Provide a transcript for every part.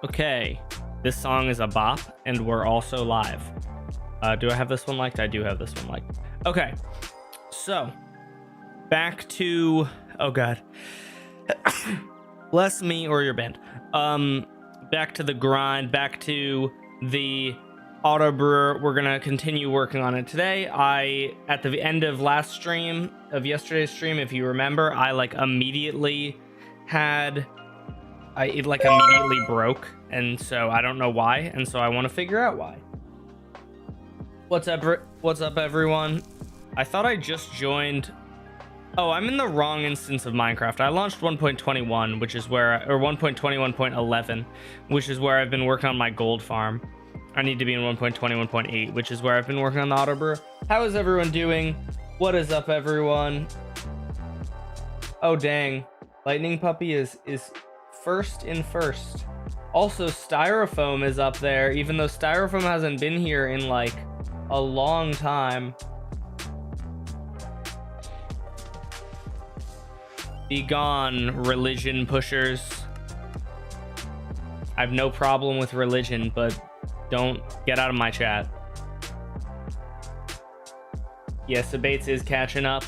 Okay, this song is a bop, and we're also live. Do I have this one liked? I do have this one liked. Okay, so back to, oh god, bless me or your band. Back to the grind, back to the auto brewer. We're gonna continue working on it today. At the end of yesterday's stream, if you remember, I immediately broke, and so I don't know why, and so I want to figure out why. What's up everyone? I thought I just joined. Oh, I'm in the wrong instance of Minecraft. I launched 1.21, which is where, or 1.21.11, which is where I've been working on my gold farm. I need to be in 1.21.8, which is where I've been working on the auto brewer. How is everyone doing? What is up everyone? Oh dang, Lightning Puppy is first in first. Also, Styrofoam is up there, even though Styrofoam hasn't been here in like a long time. Be gone, religion pushers. I have no problem with religion, but don't get out of my chat. Yes, Abates is catching up.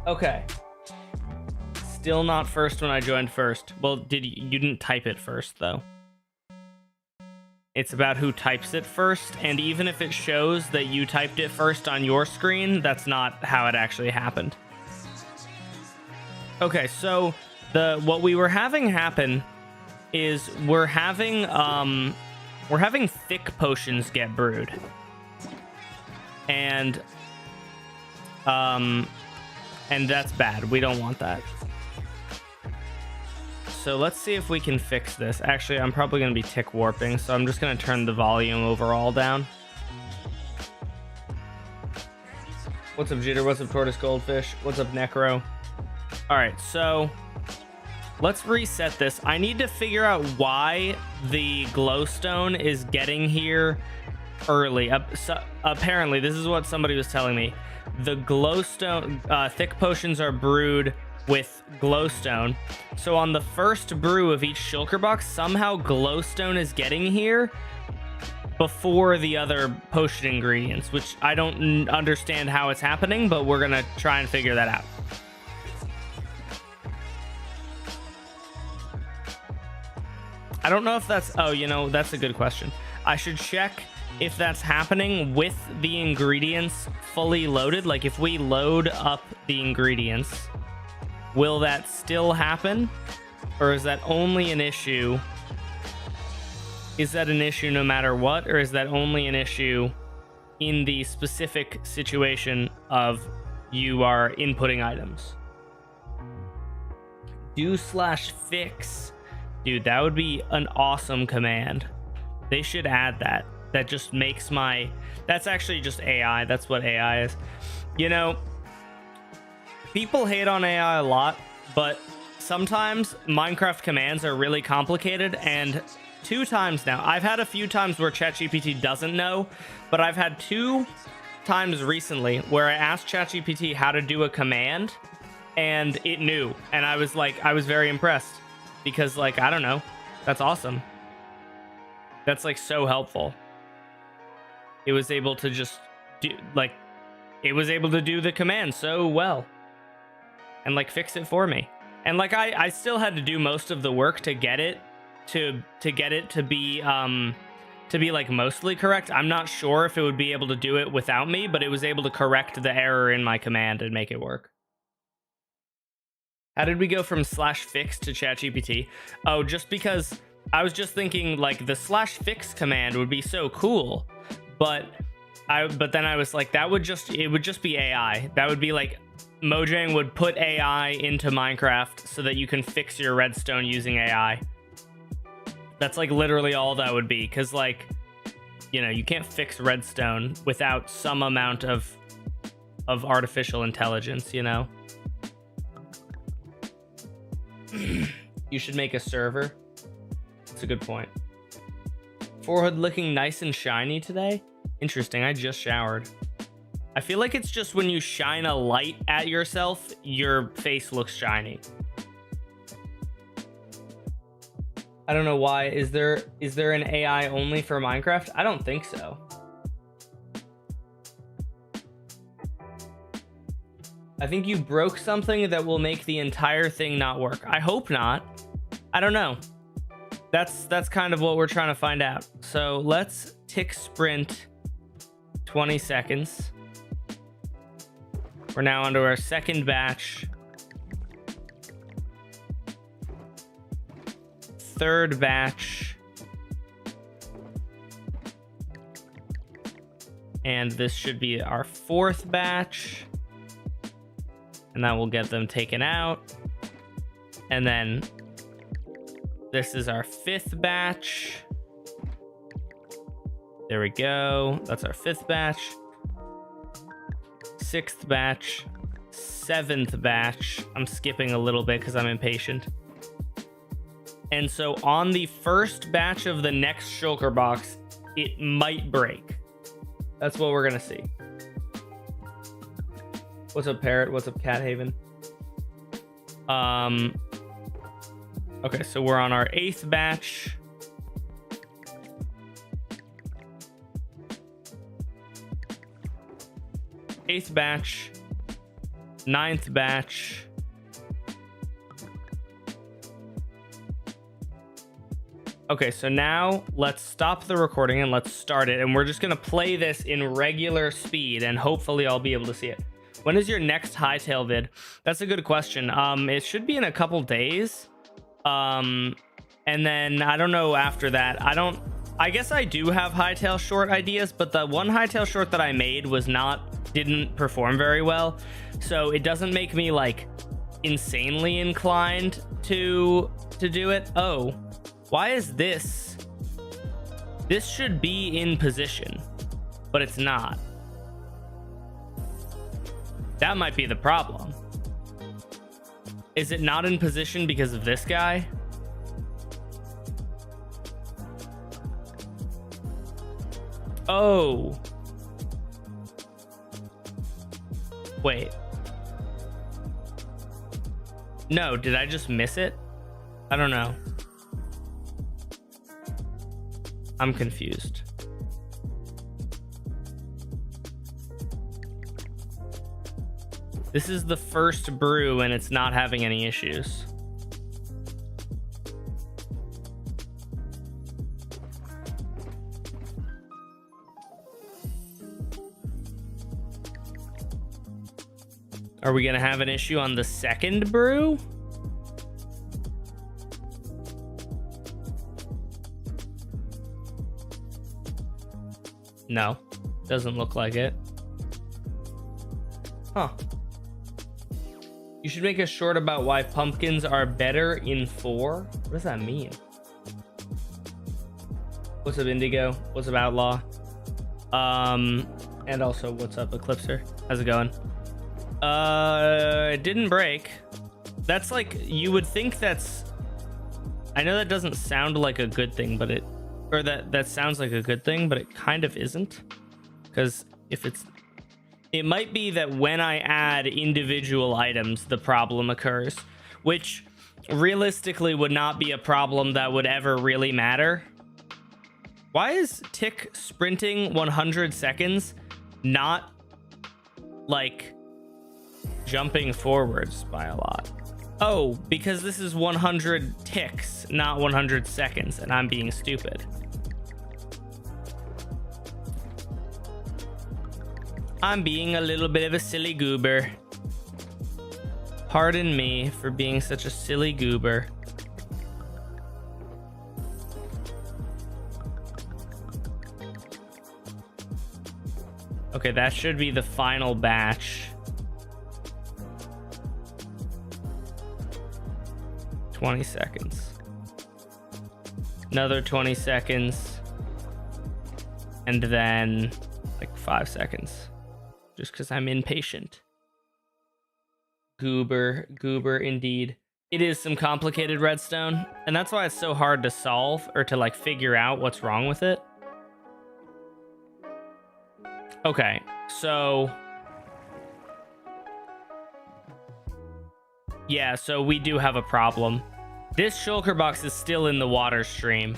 Okay. Still not first when I joined first. Well, you didn't type it first though. It's about who types it first, and even if it shows that you typed it first on your screen, that's not how it actually happened. Okay, so what we were having happen is we're having thick potions get brewed. And that's bad. We don't want that. So let's see if we can fix this. Actually, I'm probably going to be tick warping, so I'm just going to turn the volume overall down. What's up, Jitter? What's up, Tortoise Goldfish? What's up, Necro? All right, so let's reset this. I need to figure out why the glowstone is getting here early. So apparently, this is what somebody was telling me. The glowstone, thick potions are brewed with glowstone. So on the first brew of each shulker box, somehow glowstone is getting here before the other potion ingredients, which I don't understand how it's happening, but we're gonna try and figure that out. I don't know if that's, oh, you know, that's a good question. I should check if that's happening with the ingredients fully loaded. Like if we load up the ingredients, will that still happen? Or is that only an issue? Is that an issue no matter what? Or is that only an issue in the specific situation of you are inputting items? Do/fix. Dude, that would be an awesome command. They should add that. That just makes that's actually just AI. That's what AI is. You know, people hate on AI a lot, but sometimes Minecraft commands are really complicated, and 2 times now, I've had a few times where ChatGPT doesn't know, but I've had 2 times recently where I asked ChatGPT how to do a command, and it knew, and I was very impressed. Because, like, I don't know. That's awesome. That's, like, so helpful. It was able to just do, like, it was able to do the command so well. And, like, fix it for me. And, like, I still had to do most of the work to get it to be, like, mostly correct. I'm not sure if it would be able to do it without me, but it was able to correct the error in my command and make it work. How did we go from /fix to ChatGPT? Oh, just because I was just thinking like the /fix command would be so cool, but then I was like, it would just be AI. That would be like Mojang would put AI into Minecraft so that you can fix your redstone using AI. That's like literally all that would be, because like, you know, you can't fix redstone without some amount of artificial intelligence, you know. You should make a server. That's a good point. Forehead looking nice and shiny today. Interesting. I just showered. I feel like it's just when you shine a light at yourself, your face looks shiny. I don't know why. Is there an AI only for Minecraft? I don't think so. I think you broke something that will make the entire thing not work. I hope not. I don't know. That's kind of what we're trying to find out. So let's tick sprint 20 seconds. We're now onto our second batch. Third batch. And this should be our fourth batch. And that will get them taken out. And then this is our fifth batch. There we go. That's our fifth batch. Sixth batch. Seventh batch. I'm skipping a little bit because I'm impatient. And so on the first batch of the next shulker box, it might break. That's what we're going to see. What's up, Parrot? What's up, Cat Haven? Okay, so we're on our eighth batch. Eighth batch. Ninth batch. Okay, so now let's stop the recording and let's start it. And we're just going to play this in regular speed and hopefully I'll be able to see it. When is your next Hightail vid? That's a good question. It should be in a couple days. And then I don't know after that. I guess I do have Hightail short ideas, but the one Hightail short that I made didn't perform very well. So it doesn't make me like insanely inclined to do it. Oh, why is this? This should be in position, but it's not. That might be the problem. Is it not in position because of this guy? Oh. Wait. No, did I just miss it? I don't know. I'm confused. This is the first brew and it's not having any issues. Are we gonna have an issue on the second brew? No, doesn't look like it. Huh. You should make a short about why pumpkins are better in 4. What does that mean? What's up, Indigo? What's up, Outlaw? And also, what's up, Eclipser? How's it going? It didn't break. That's like, you would think that's... I know that doesn't sound like a good thing, but it... Or that sounds like a good thing, but it kind of isn't. Because if it's... It might be that when I add individual items, the problem occurs, which realistically would not be a problem that would ever really matter. Why is tick sprinting 100 seconds not like jumping forwards by a lot? Oh, because this is 100 ticks, not 100 seconds, and I'm being stupid. I'm being a little bit of a silly goober. Pardon me for being such a silly goober. Okay, that should be the final batch. 20 seconds. Another 20 seconds. And then like 5 seconds. Just because I'm impatient. Goober indeed. It is some complicated redstone, and that's why it's so hard to solve or to like figure out what's wrong with it. Okay, so yeah, so we do have a problem. This shulker box is still in the water stream,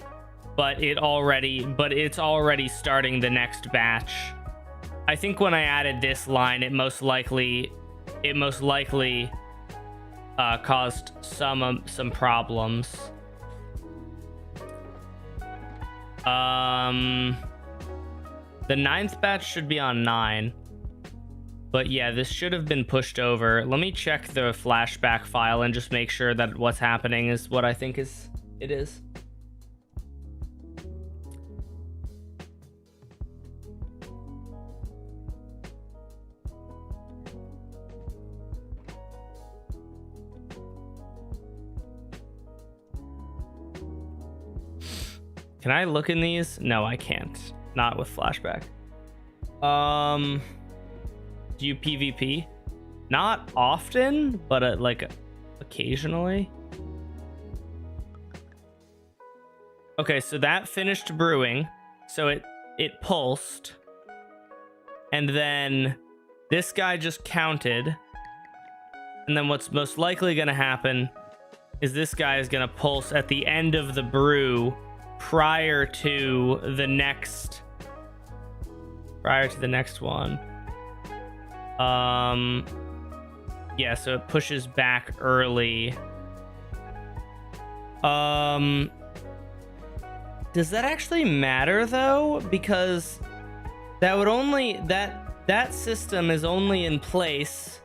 but it's already starting the next batch. I think when I added this line, it most likely caused some problems. The 9th batch should be on 9. But yeah, this should have been pushed over. Let me check the flashback file and just make sure that what's happening is what I think it is. Can I look in these? No, I can't. Not with flashback. Do you PvP? Not often, but like occasionally. Okay, so that finished brewing. So it pulsed. And then this guy just counted. And then what's most likely going to happen is this guy is going to pulse at the end of the brew prior to the next one. Yeah, so it pushes back early. Does that actually matter though? Because that would only that system is only in place.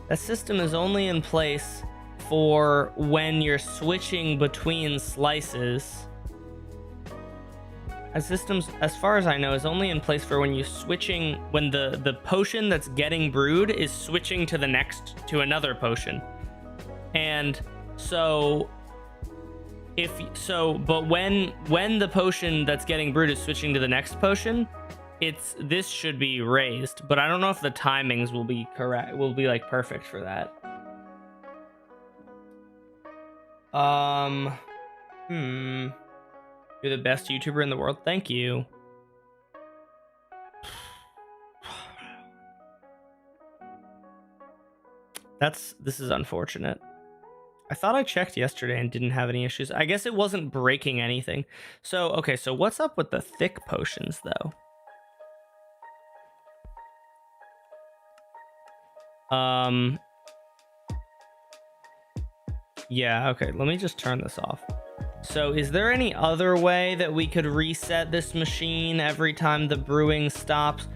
That system is only in place for when you're switching between slices. As far as I know, is only in place for when when the potion that's getting brewed is switching to another potion. And so but when the potion that's getting brewed is switching to the next potion, this should be raised, but I don't know if the timings will be correct, will be like perfect for that. You're the best YouTuber in the world. Thank you. This is unfortunate. I thought I checked yesterday and didn't have any issues. I guess it wasn't breaking anything. So, okay, so what's up with the thick potions, though? Yeah, okay, let me just turn this off. So is there any other way that we could reset this machine every time the brewing stops?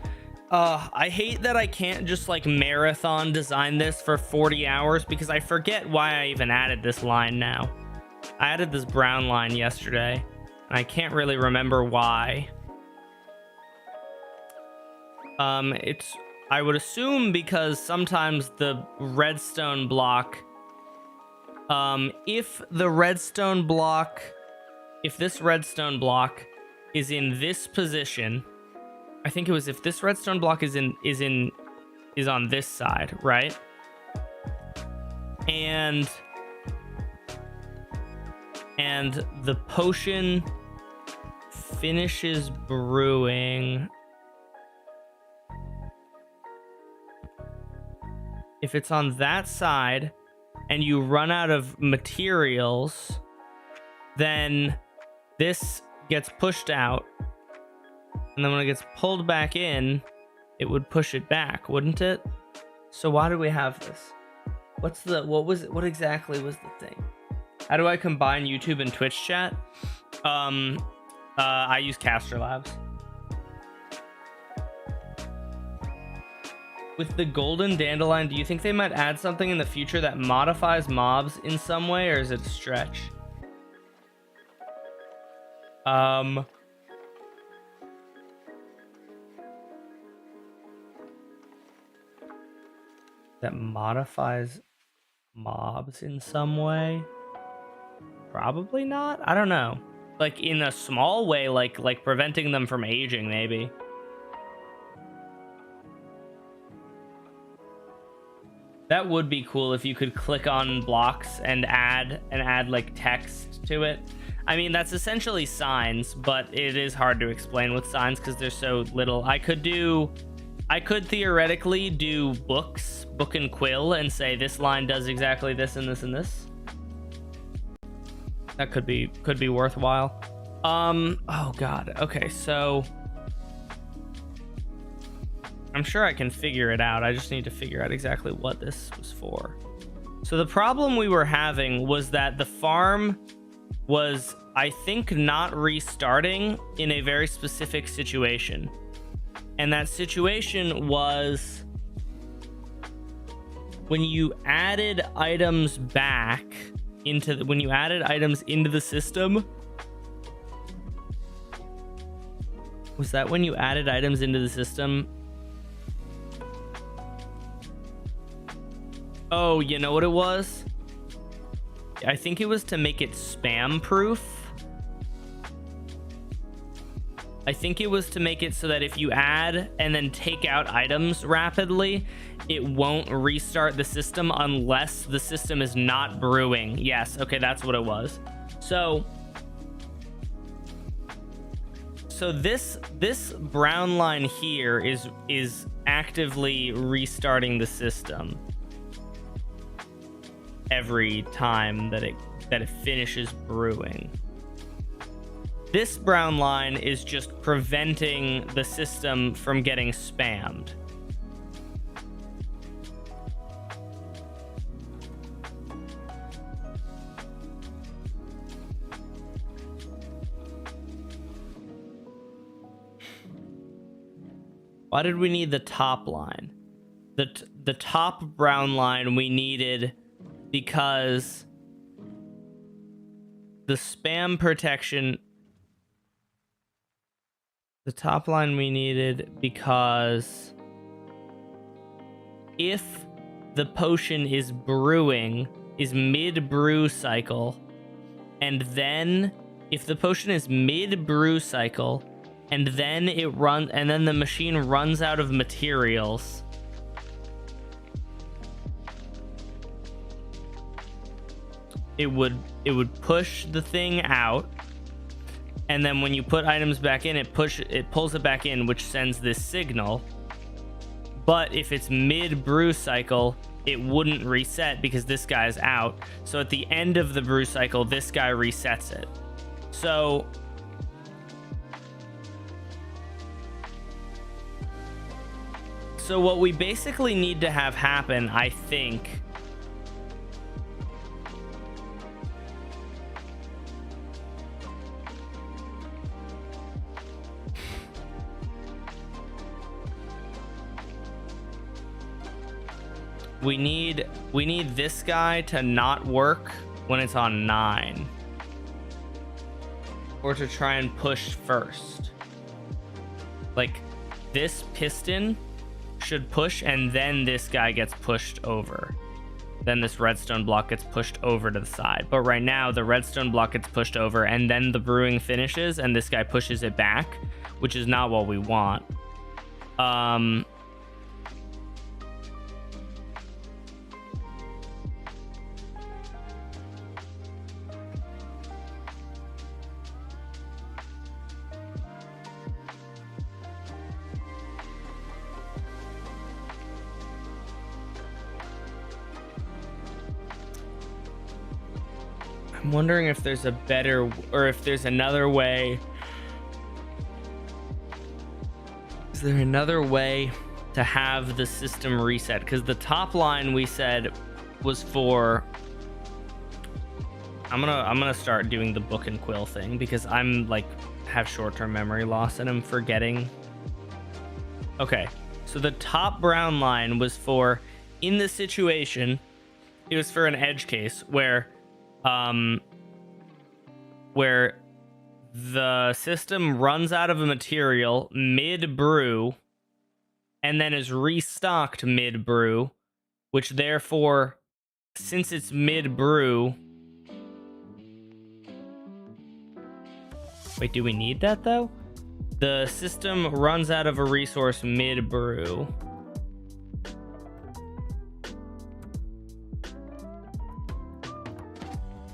I hate that I can't just like marathon design this for 40 hours because I forget why I even added this line now. I added this brown line yesterday and I can't really remember why. I would assume because sometimes the redstone block, if this redstone block is in this position, I think it was if this redstone block is on this side, right? And the potion finishes brewing. If it's on that side and you run out of materials, then this gets pushed out. And then when it gets pulled back in, it would push it back, wouldn't it? So why do we have this? What exactly was the thing? How do I combine YouTube and Twitch chat? I use Caster Labs. With the golden dandelion, do you think they might add something in the future that modifies mobs in some way, or is it a stretch? That modifies mobs in some way? Probably not. I don't know. Like in a small way, like preventing them from aging, maybe. That would be cool if you could click on blocks and add like text to it. I mean, that's essentially signs, but it is hard to explain with signs because they're so little. I could theoretically do book and quill and say this line does exactly this and this and this. That could be worthwhile. Oh god. Okay, so I'm sure I can figure it out. I just need to figure out exactly what this was for. So the problem we were having was that the farm was, I think, not restarting in a very specific situation. And that situation was when you added items back into when you added items into the system. Was that when you added items into the system? Oh, you know what it was? I think it was to make it spam proof. I think it was to make it so that if you add and then take out items rapidly, it won't restart the system unless the system is not brewing. Yes, okay, that's what it was. So this brown line here is actively restarting the system every time that it finishes brewing. This brown line is just preventing the system from getting spammed. Why did we need the top line? The top brown line we needed because the spam protection. The top line we needed because if the potion is brewing, is mid-brew cycle, and then if the potion is mid-brew cycle, and then and then the machine runs out of materials, it would push the thing out. And then when you put items back in, it pulls it back in, which sends this signal. But if it's mid-brew cycle, it wouldn't reset because this guy's out. So at the end of the brew cycle, this guy resets it. So what we basically need to have happen, I think, we need this guy to not work when it's on 9, or to try and push first. Like, this piston should push, and then this guy gets pushed over. Then this redstone block gets pushed over to the side. But right now, the redstone block gets pushed over, and then the brewing finishes, and this guy pushes it back, which is not what we want. I'm wondering if there's a better, or if there's another way. Is there another way to have the system reset? Because the top line we said was for, I'm gonna start doing the book and quill thing because I'm like have short-term memory loss and I'm forgetting. Okay, so the top brown line was for, in the situation, it was for an edge case where the system runs out of a material mid-brew and then is restocked mid-brew, which therefore, since it's mid-brew... Wait, do we need that though? The system runs out of a resource mid-brew.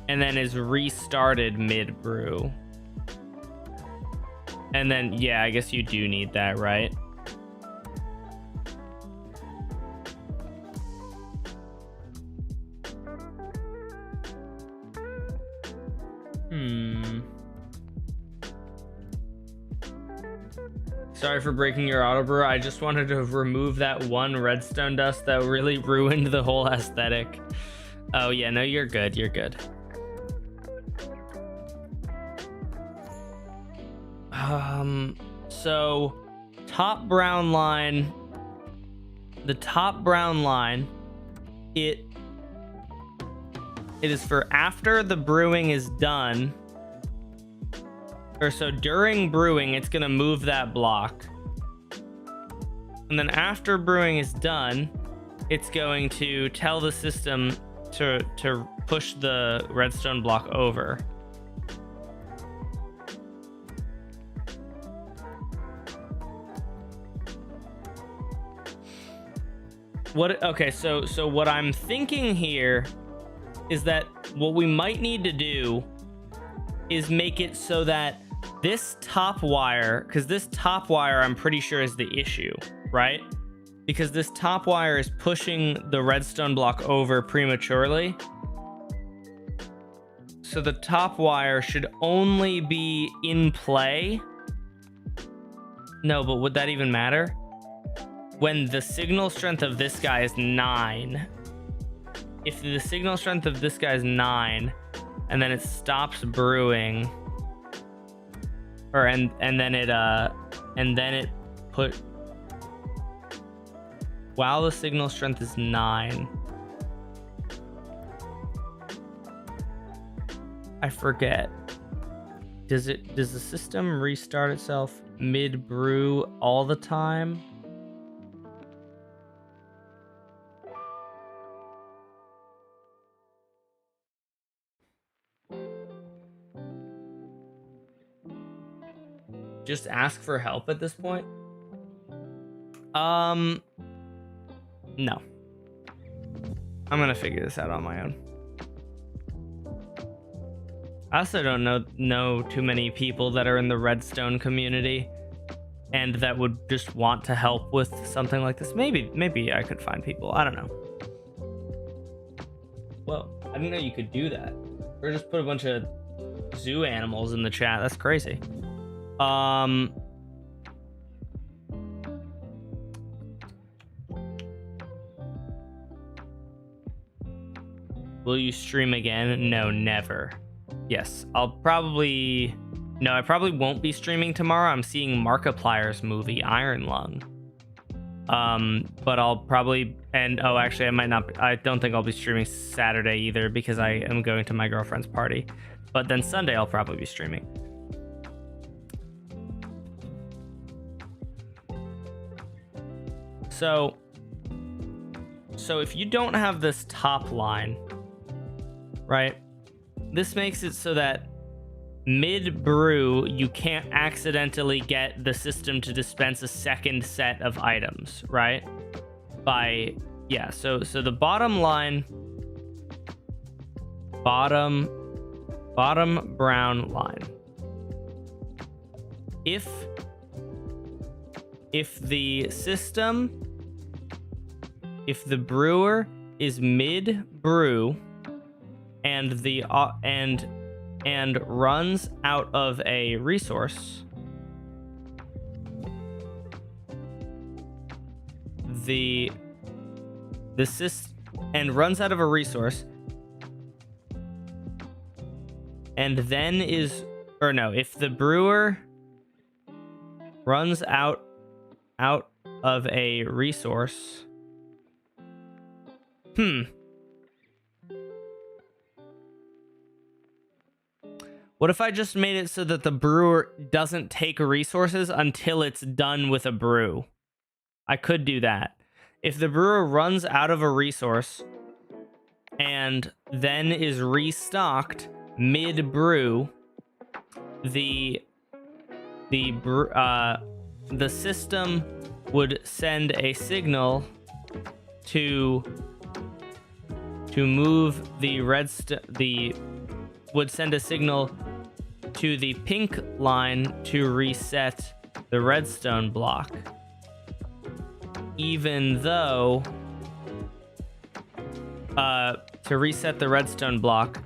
And then is restarted mid-brew. And then, yeah, I guess you do need that, right? Sorry for breaking your autobrewer. I just wanted to remove that one redstone dust that really ruined the whole aesthetic. Oh yeah, no, you're good. You're good. So top brown line, the top brown line, it is for after the brewing is done, or so during brewing, it's gonna move that block. And then after brewing is done, it's going to tell the system to push the redstone block over. Okay, so what I'm thinking here is that what we might need to do is make it so that this top wire, because this top wire I'm pretty sure is the issue, right? Because this top wire is pushing the redstone block over prematurely. So the top wire should only be in play. No, but would that even matter? When the signal strength of this guy is 9. If the signal strength of this guy is 9, and then it stops brewing, or and then it put, while the signal strength is 9, I forget. Does the system restart itself mid brew all the time? Just ask for help at this point? No. I'm gonna figure this out on my own. I also don't know too many people that are in the Redstone community and that would just want to help with something like this. Maybe I could find people. I don't know. Whoa, I didn't know you could do that. Or just put a bunch of zoo animals in the chat. That's crazy. Will you stream again? No, never. Yes, I probably won't be streaming tomorrow. I'm seeing Markiplier's movie Iron Lung. But I'll probably, actually I might not, I don't think I'll be streaming Saturday either because I am going to my girlfriend's party. But then Sunday I'll probably be streaming. So if you don't have this top line, right? This makes it so that mid-brew, you can't accidentally get the system to dispense a second set of items, right? So the bottom line, bottom brown line. If the brewer is mid-brew and runs out of a resource, and then if the brewer runs out of a resource, what if I just made it so that the brewer doesn't take resources until it's done with a brew? I could do that. If the brewer runs out of a resource and then is restocked mid-brew, the system would send a signal to move the would send a signal to the pink line to reset the redstone block, even though to reset the redstone block,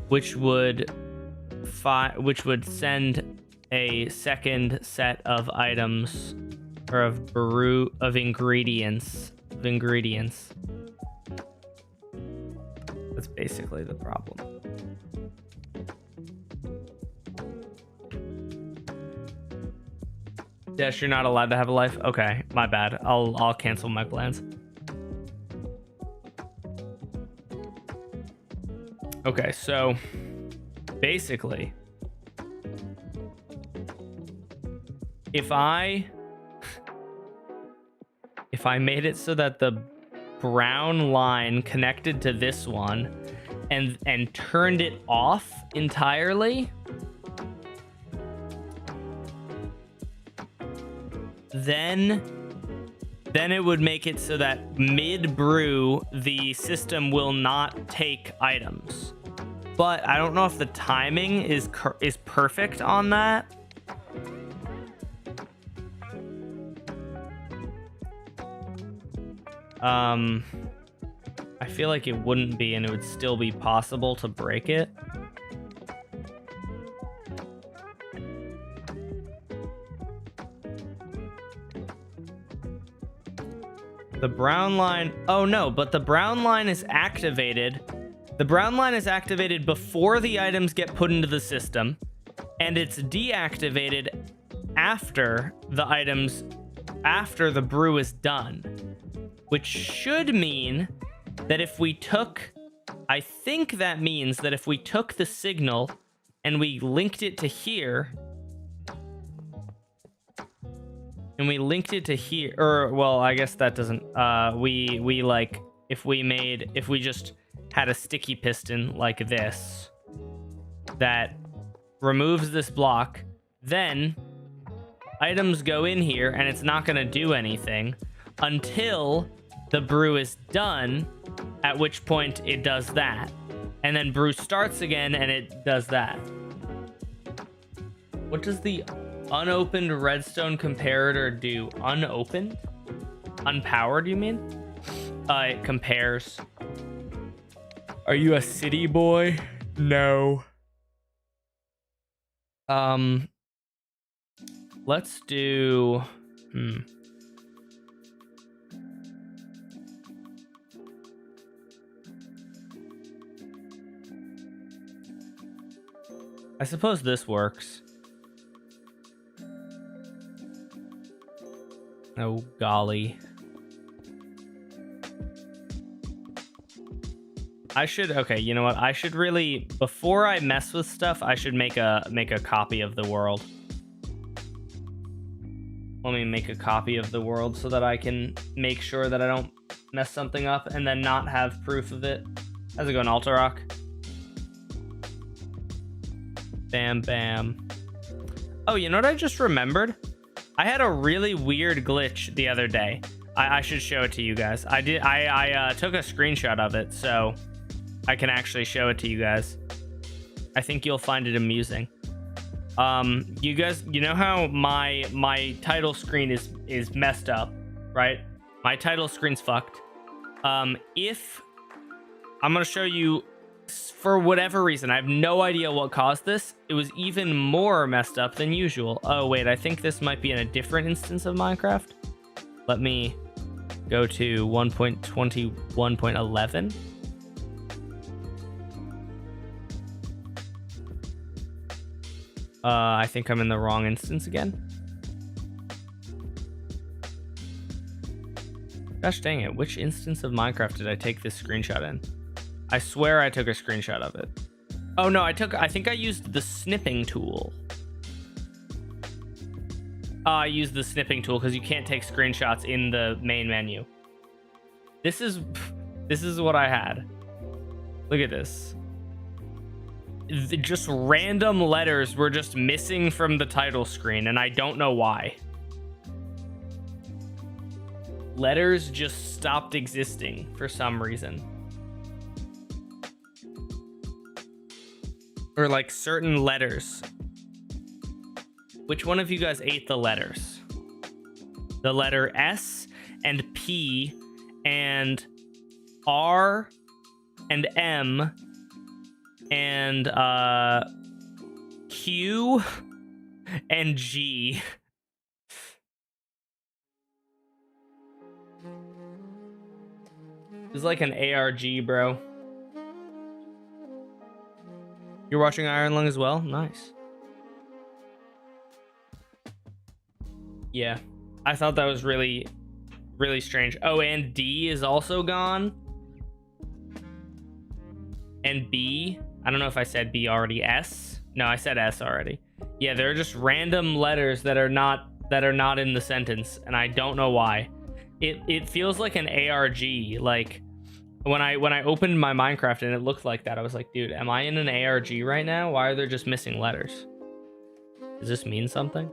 which would which would send a second set of items or of ingredients. That's basically the problem. Yes, you're not allowed to have a life. Okay, my bad. I'll cancel my plans. Okay, so basically, if I made it so that the brown line connected to this one and turned it off entirely, then it would make it so that mid-brew the system will not take items. But I don't know if the timing is perfect on that. I feel like it wouldn't be, and it would still be possible to break it. The brown line, oh no, but the brown line is activated. The brown line is activated before the items get put into the system, and it's deactivated after the brew is done, which should mean that if we took, I think that means that if we took the signal and we linked it to here, or well, I guess that doesn't, we like, if we just had a sticky piston like this that removes this block, then items go in here and it's not going to do anything until the brew is done, at which point it does that, and then brew starts again and it does that. What does the unopened redstone comparator do? Unopened? Unpowered, you mean? It compares. Are you a city boy? No. Let's do... I suppose this works. Oh, golly. I should, okay, you know what? I should really, before I mess with stuff, I should make a copy of the world. Let me make a copy of the world so that I can make sure that I don't mess something up and then not have proof of it. How's it going, Alterock? Bam, bam. Oh, you know what I just remembered? I had a really weird glitch the other day. I should show it to you guys. I took a screenshot of it, so I can actually show it to you guys. I think you'll find it amusing. You guys, you know how my title screen is messed up, right? My title screen's fucked. If I'm gonna show you, for whatever reason, I have no idea what caused this. It was even more messed up than usual. Oh wait, I think this might be in a different instance of Minecraft. Let me go to 1.21.11. I think I'm in the wrong instance again. Gosh dang it, which instance of Minecraft did I take this screenshot in? I swear I took a screenshot of it. Oh no, I think I used the snipping tool. I used the snipping tool because you can't take screenshots in the main menu. This is what I had. Look at this. Just random letters were just missing from the title screen, and I don't know why. Letters just stopped existing for some reason. Or like certain letters. Which one of you guys ate the letters? The letter S and P and R and M and Q and G. It's like an ARG, bro. You're watching Iron Lung as well? Nice. Yeah. I thought that was really, really strange. Oh, and D is also gone. And B. I don't know if I said B already. S. No, I said S already. Yeah, there are just random letters that are not in the sentence, and I don't know why. It feels like an ARG. Like when I opened my Minecraft and it looked like that, I was like, dude, am I in an ARG right now? Why are there just missing letters? Does this mean something?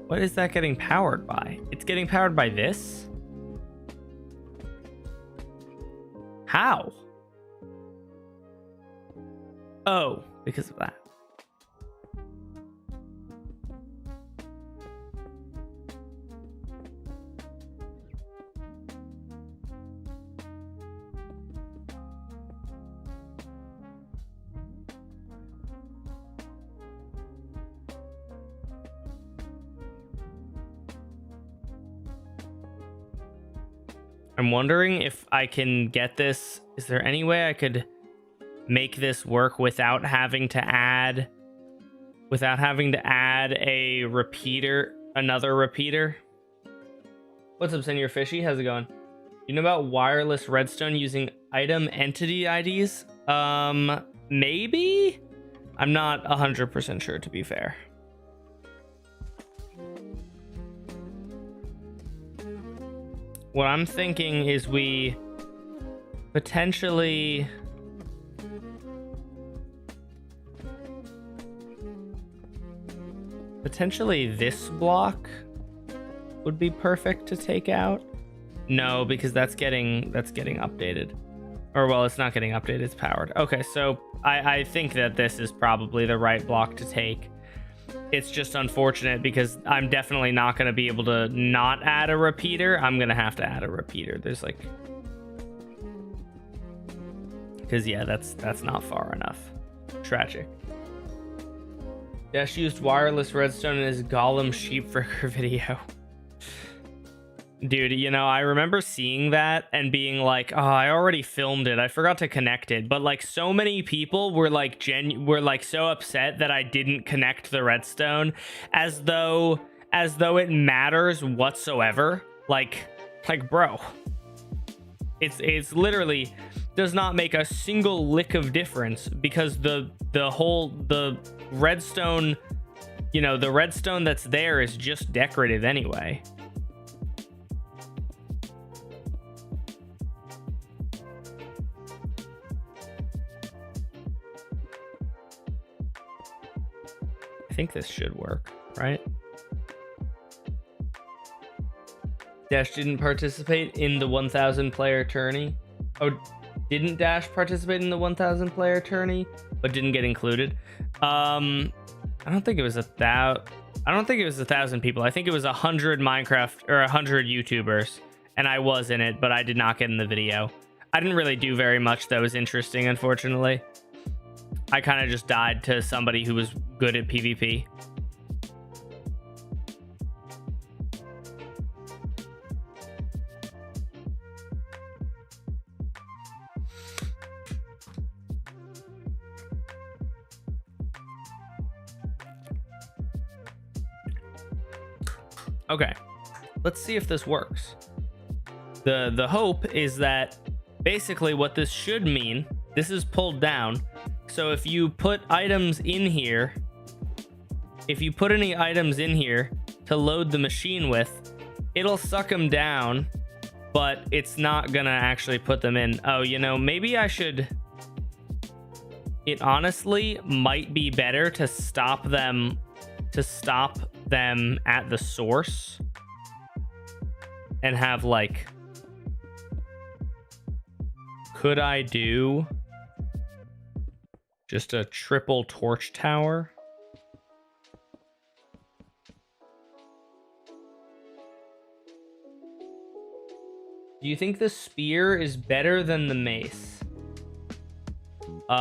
What is that getting powered by? It's getting powered by this? How? Oh, because of that. I'm wondering if I can get this. Is there any way I could make this work without having to add a repeater, another repeater? What's up, Senior Fishy? How's it going? You know about wireless Redstone using item entity IDs? Maybe? I'm not 100% sure, to be fair. What I'm thinking is we potentially this block would be perfect to take out. No, because that's getting updated. Or well, it's not getting updated, it's powered. Okay, so I think that this is probably the right block to take. It's just unfortunate because I'm definitely not going to be able to not add a repeater. I'm going to have to add a repeater. There's like... Because, yeah, that's not far enough. Tragic. Dash used wireless Redstone in his Golem Sheepfricker video. Dude, you know, I remember seeing that and being like, oh, I already filmed it. I forgot to connect it. But like so many people were like so upset that I didn't connect the Redstone as though it matters whatsoever. Like bro, it's literally does not make a single lick of difference because the Redstone, you know, the Redstone that's there is just decorative anyway. I think this should work, right? Dash didn't participate in the 1,000 player tourney. Oh, didn't Dash participate in the 1,000 player tourney, but didn't get included? I don't think it was 1,000. I don't think it was 1,000 people. I think it was 100 Minecraft or 100 YouTubers, and I was in it, but I did not get in the video. I didn't really do very much that was interesting, unfortunately. I kind of just died to somebody who was good at PvP. Okay, let's see if this works. The hope is that basically what this should mean, this is pulled down. So if you put items in here, if you put any items in here to load the machine with, it'll suck them down, but it's not gonna actually put them in. Oh, you know, maybe I should... It honestly might be better to stop them at the source. and have like, could I do just a triple torch tower? Do you think the spear is better than the mace? Do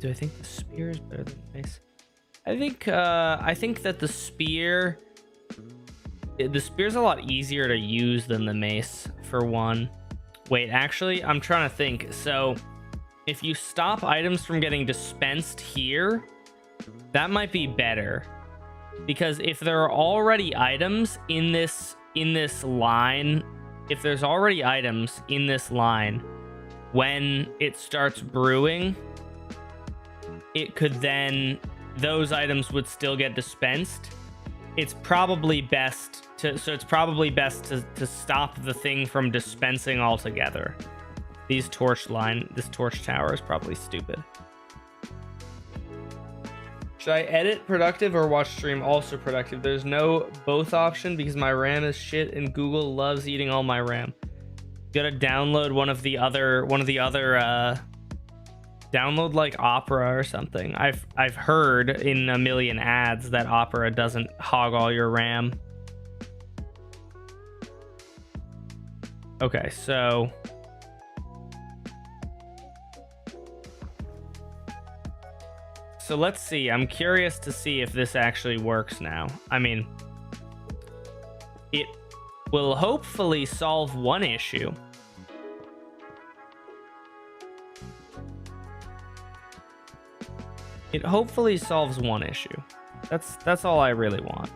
I think the spear is better than the mace? I think that the spear's a lot easier to use than the mace, for one. Wait, actually, I'm trying to think. So if you stop items from getting dispensed here, that might be better, because if there are already items in this line, if there's already items in this line when it starts brewing, it could then, those items would still get dispensed. It's probably best to stop the thing from dispensing altogether. This torch tower is probably stupid. Should I edit productive or watch stream also productive? There's no both option because my RAM is shit and Google loves eating all my RAM. Gotta download one of the other download like Opera or something. I've heard in a million ads that Opera doesn't hog all your RAM. Okay, so let's see. I'm curious to see if this actually works now. I mean, it will hopefully solve one issue. It hopefully solves one issue. That's all I really want.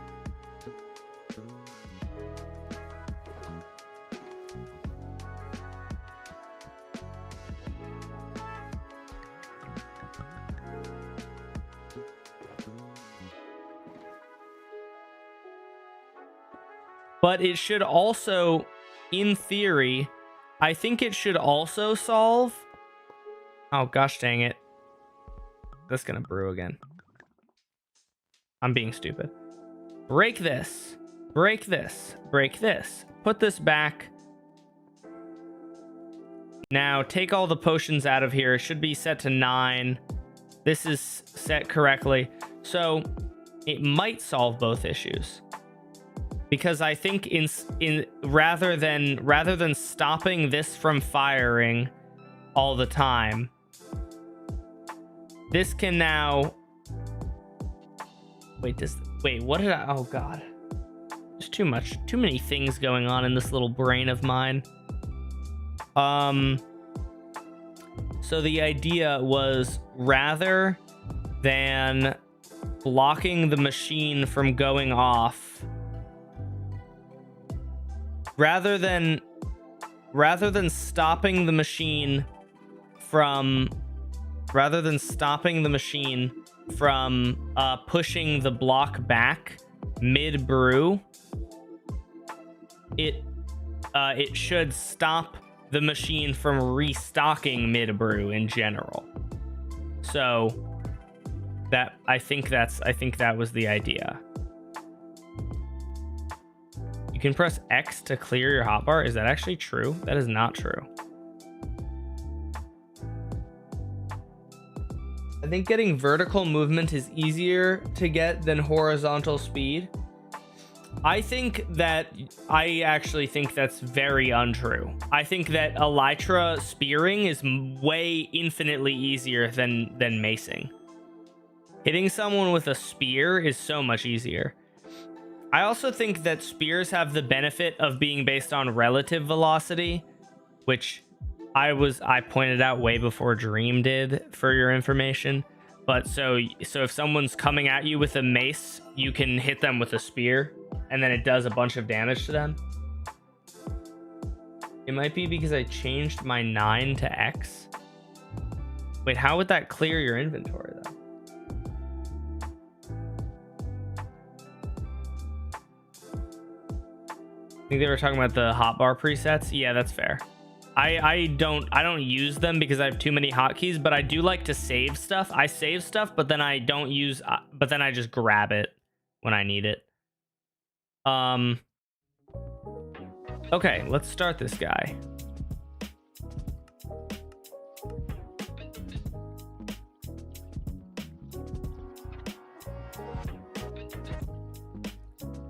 But it should also, in theory, I think it should also solve... Oh, gosh dang it. That's gonna brew again. I'm being stupid. Break this. Break this. Break this. Put this back. Now, take all the potions out of here. It should be set to 9. This is set correctly. So, it might solve both issues. Because I think rather than stopping this from firing all the time, this can now... Wait, what did I... Oh, God. There's too many things going on in this little brain of mine. So the idea was, rather than blocking the machine from going off, rather than stopping the machine from pushing the block back mid brew, it should stop the machine from restocking mid brew in general. So that I think that was the idea. You can press X to clear your hotbar. Is that actually true? That is not true. I think getting vertical movement is easier to get than horizontal speed. I actually think that's very untrue. I think that elytra spearing is way infinitely easier than macing. Hitting someone with a spear is so much easier. I also think that spears have the benefit of being based on relative velocity, which I pointed out way before Dream did, for your information. But so if someone's coming at you with a mace, you can hit them with a spear, and then it does a bunch of damage to them. It might be because I changed my 9 to X. Wait, how would that clear your inventory, though? I think they were talking about the hotbar presets. Yeah, that's fair. I don't use them because I have too many hotkeys, but I do like to save stuff. I save stuff, but then I don't use, but then I just grab it when I need it. Okay, let's start this guy.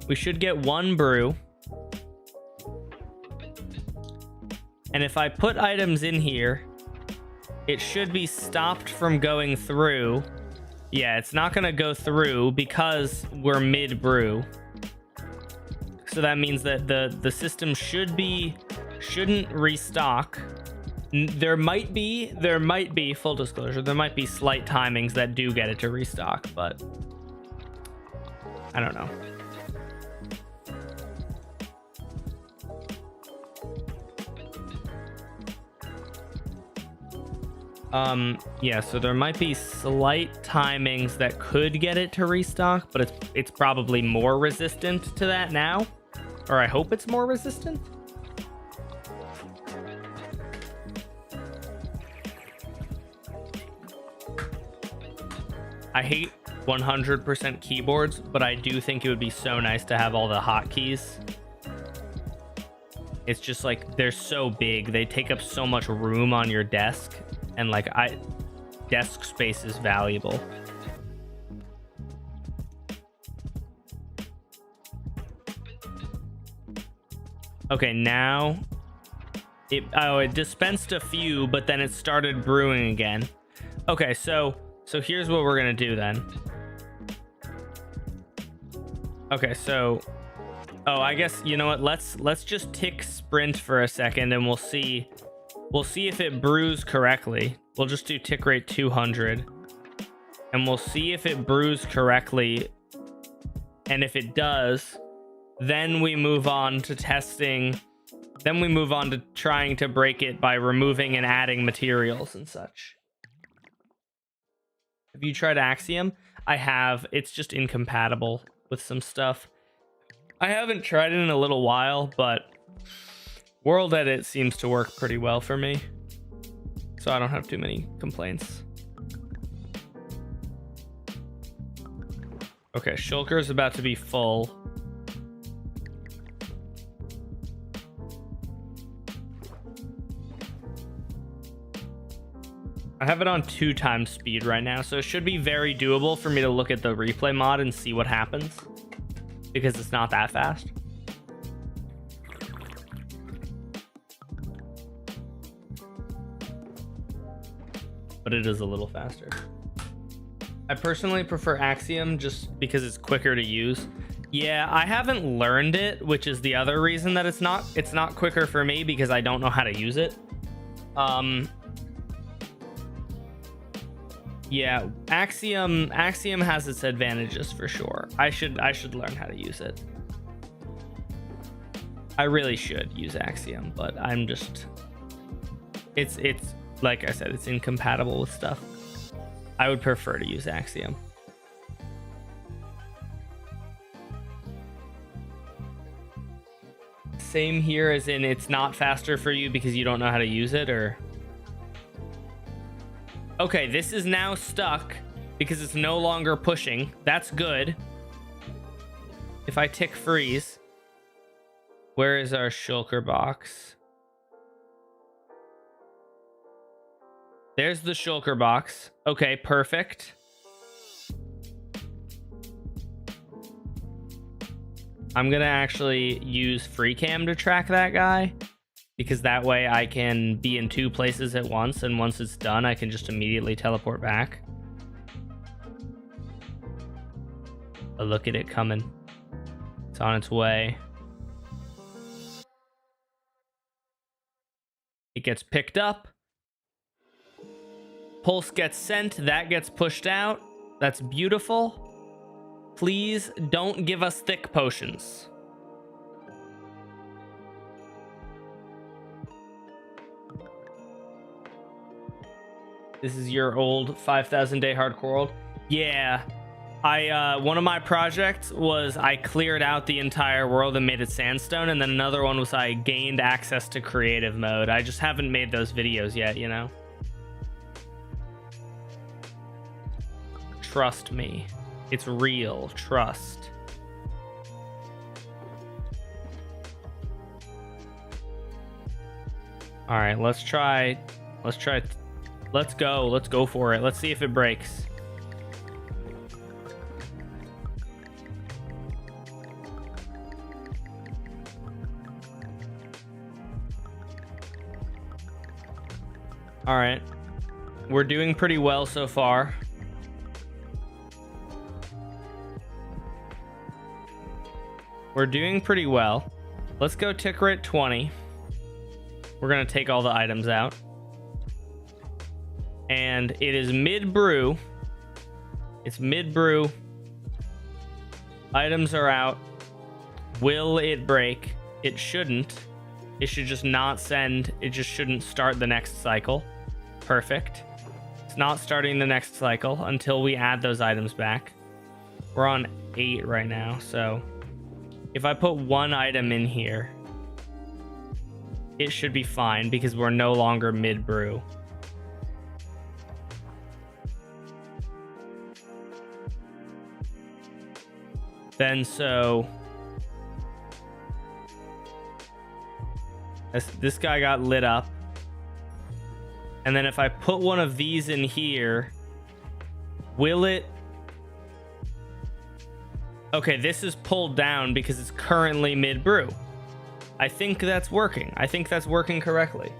We should get 1 brew. And if I put items in here, it should be stopped from going through. Yeah, it's not going to go through because we're mid-brew. So that means that the system shouldn't restock. There might be, full disclosure, there might be slight timings that do get it to restock, but I don't know. Yeah, so there might be slight timings that could get it to restock, but it's probably more resistant to that now. Or I hope it's more resistant. I hate 100% keyboards, but I do think it would be so nice to have all the hotkeys. It's just like they're so big, they take up so much room on your desk, and like desk space is valuable. Okay, now it dispensed a few, but then it started brewing again. Okay, so here's what we're gonna do then. Okay, so I guess, you know what, let's just tick sprint for a second and we'll see if it brews correctly. We'll just do tick rate 200 and we'll see if it brews correctly, and if it does, then we move on to testing. Then we move on to trying to break it by removing and adding materials and such. Have you tried Axiom? I have. It's just incompatible with some stuff. I haven't tried it in a little while, but World Edit seems to work pretty well for me, so I don't have too many complaints. Okay, Shulker is about to be full. I have it on 2x speed right now, so it should be very doable for me to look at the replay mod and see what happens, because it's not that fast. But it is a little faster. I personally prefer Axiom just because it's quicker to use. Yeah, I haven't learned it, which is the other reason that it's not quicker for me, because I don't know how to use it. Yeah, Axiom has its advantages for sure. I should learn how to use it. I really should use Axiom, but I'm just, it's like I said, it's incompatible with stuff. I would prefer to use Axiom. Same here, as in it's not faster for you because you don't know how to use it, or? Okay, this is now stuck because it's no longer pushing. That's good. If I tick freeze, where is our shulker box? There's the shulker box. Okay, perfect. I'm gonna actually use FreeCam to track that guy, because that way I can be in 2 places at once, and once it's done, I can just immediately teleport back. But look at it coming. It's on its way. It gets picked up. Pulse gets sent. That gets pushed out. That's beautiful. Please don't give us thick potions. This is your old 5,000 day hardcore world. Yeah, one of my projects was I cleared out the entire world and made it sandstone, and then another one was I gained access to creative mode. I just haven't made those videos yet, you know. Trust me, it's real. Trust. All right, let's try. Let's go. Let's go for it. Let's see if it breaks. All right. We're doing pretty well so far. We're doing pretty well. Let's go tick rate 20. We're going to take all the items out. And it is mid-brew. It's mid-brew. Items are out. Will it break? It shouldn't. It should just not send. It just shouldn't start the next cycle. Perfect. It's not starting the next cycle until we add those items back. We're on 8 right now, so if I put one item in here, it should be fine because we're no longer mid-brew. Then so this guy got lit up. And then if I put one of these in here, will it? Okay, this is pulled down because it's currently mid-brew. I think that's working. I think that's working correctly.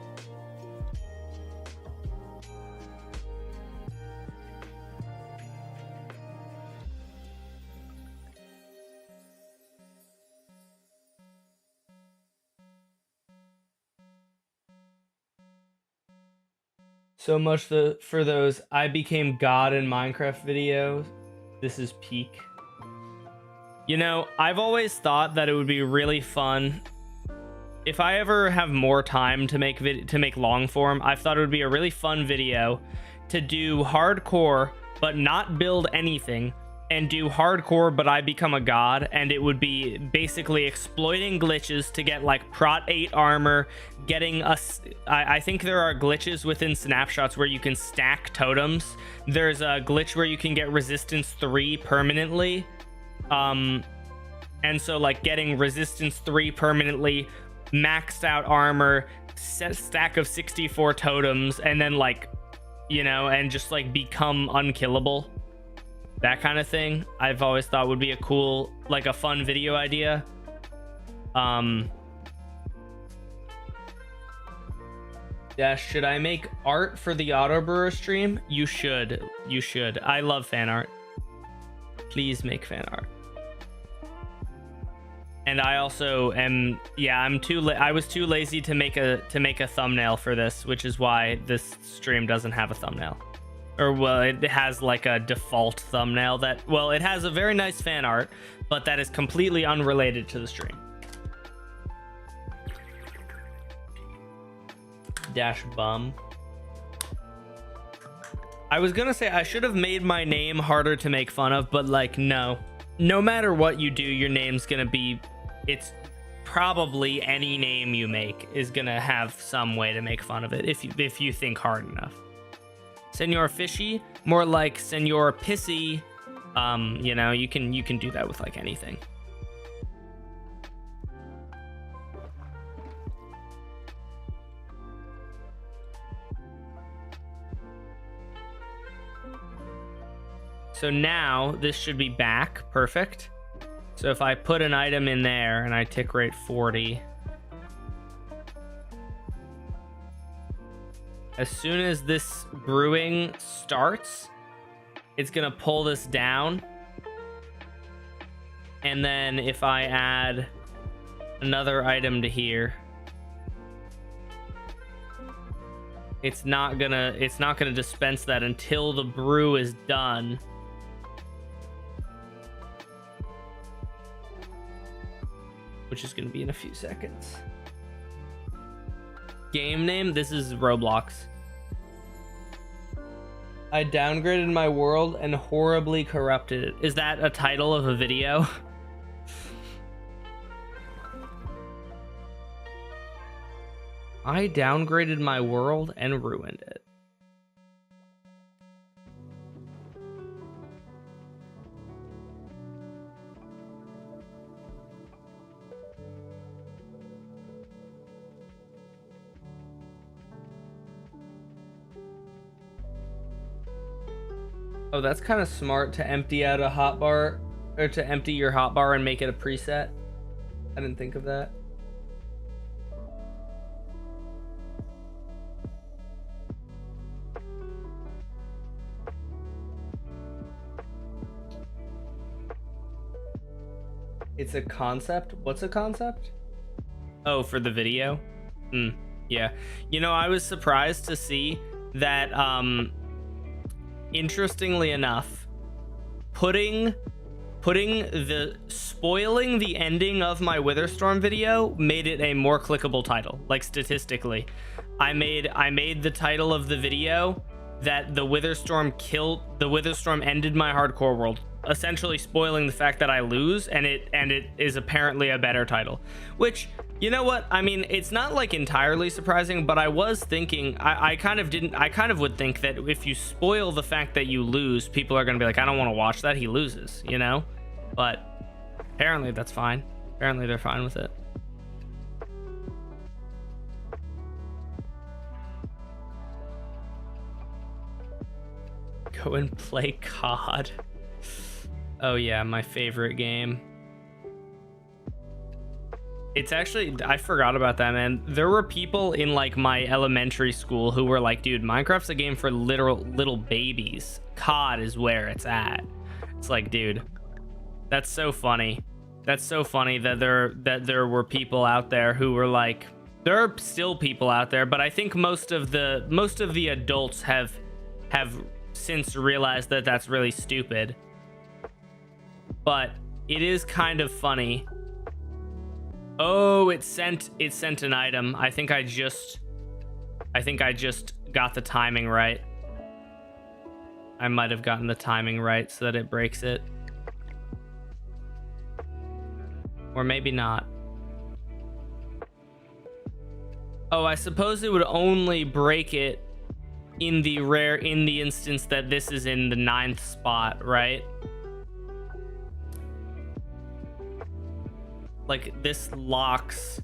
So much for those I became God in Minecraft videos. This is peak. You know, I've always thought that it would be really fun if I ever have more time to make long form. I've thought it would be a really fun video to do hardcore but not build anything, and do hardcore but I become a god, and it would be basically exploiting glitches to get like prot 8 armor, getting us. I think there are glitches within snapshots where you can stack totems. There's a glitch where you can get resistance 3 permanently, and so like getting resistance 3 permanently, maxed out armor, stack of 64 totems, and then like, you know, and just like become unkillable. That kind of thing I've always thought would be a cool, like a fun video idea. Yeah, should I make art for the autobrewer stream? You should. You should. I love fan art. Please make fan art. And I also am, yeah, I was too lazy to make a thumbnail for this, which is why this stream doesn't have a thumbnail. Or, well, it has like a default thumbnail that, well, it has a very nice fan art, but that is completely unrelated to the stream. Dash bum. I was gonna say I should have made my name harder to make fun of, but like, no. No matter what you do, your name's gonna be, it's probably any name you make is gonna have some way to make fun of it if you think hard enough. Senor Fishy, more like Senor Pissy. You know, you can do that with like anything. So now this should be back. Perfect. So if I put an item in there and I tick rate 40, as soon as this brewing starts, it's gonna pull this down. And then if I add another item to here, it's not gonna dispense that until the brew is done. Which is gonna be in a few seconds. Game name, this is Roblox. I downgraded my world and horribly corrupted it. Is that a title of a video? I downgraded my world and ruined it. Oh, that's kind of smart to empty out a hotbar, or to empty your hotbar and make it a preset. I didn't think of that. It's a concept? What's a concept? Oh, for the video? Yeah. You know, I was surprised to see that, interestingly enough, spoiling the ending of my Witherstorm video made it a more clickable title. Like, statistically, I made the title of the video that the Witherstorm ended my hardcore world, essentially spoiling the fact that I lose, and it is apparently a better title. Which, you know what, I mean, it's not like entirely surprising, but I was thinking, I kind of would think that if you spoil the fact that you lose, people are gonna be like, I don't want to watch that, he loses, you know? But apparently that's fine. Apparently they're fine with it. Go and play COD. Oh yeah, my favorite game. It's actually, I forgot about that, man. There were people in like my elementary school who were like, dude, Minecraft's a game for little babies. COD is where it's at. It's like, dude, that's so funny. That's so funny that there were people out there who were like, there are still people out there, but I think most of the adults have since realized that that's really stupid. But it is kind of funny. Oh, it sent an item. I think I just got the timing right. I might have gotten the timing right so that it breaks it. Or maybe not. Oh, I suppose it would only break it in the instance that this is in the 9th spot, right? Like, this locks.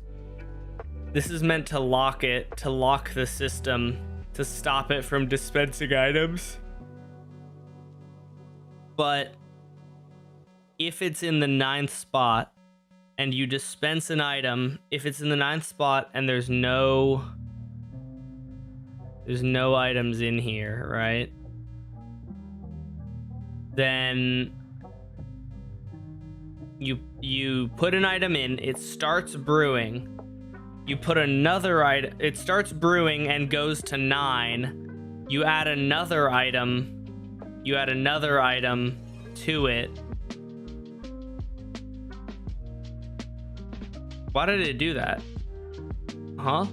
This is meant to lock it, to lock the system, to stop it from dispensing items. But if it's in the 9th spot and you dispense an item, if it's in the 9th spot and there's no items in here, right? Then you put an item in, it starts brewing. You put another item, it starts brewing and goes to 9. You add another item to it. Why did it do that? Huh?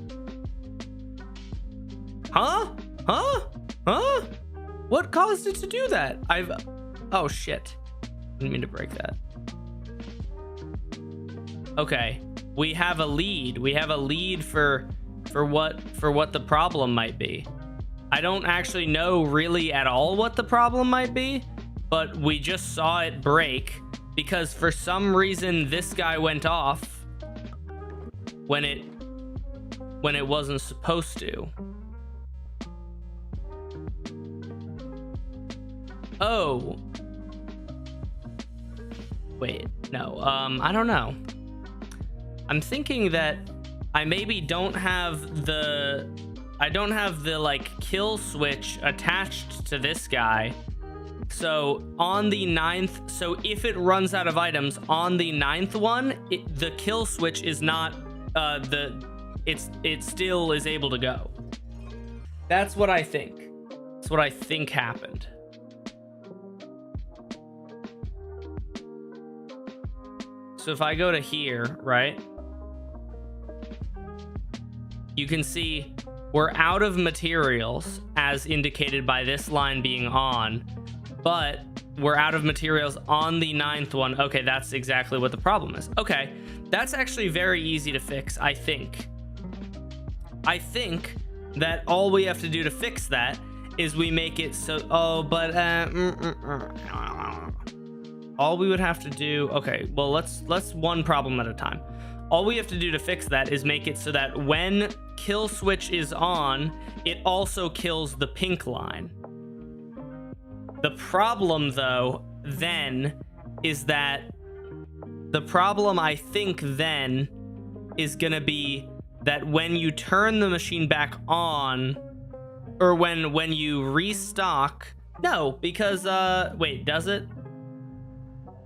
What caused it to do that? Oh shit. Didn't mean to break that. Okay, we have a lead. We have a lead for what the problem might be. I don't actually know really at all what the problem might be, but we just saw it break because for some reason this guy went off when it wasn't supposed to. Oh. Wait, no. I don't know. I'm thinking that I maybe don't have the like kill switch attached to this guy. So on the 9th, so if it runs out of items on the 9th one, the kill switch is not it still is able to go. That's what I think. That's what I think happened. So if I go to here, right? You can see we're out of materials as indicated by this line being on, but we're out of materials on the 9th one. Okay, that's exactly what the problem is. Okay, that's actually very easy to fix, I think. I think that all we have to do to fix that is we make it so, all we would have to do, okay, well, let's one problem at a time. All we have to do to fix that is make it so that when kill switch is on, it also kills the pink line. The problem, though, then is that the problem, I think, then is going to be that when you turn the machine back on, or when you restock, no, because, wait, does it?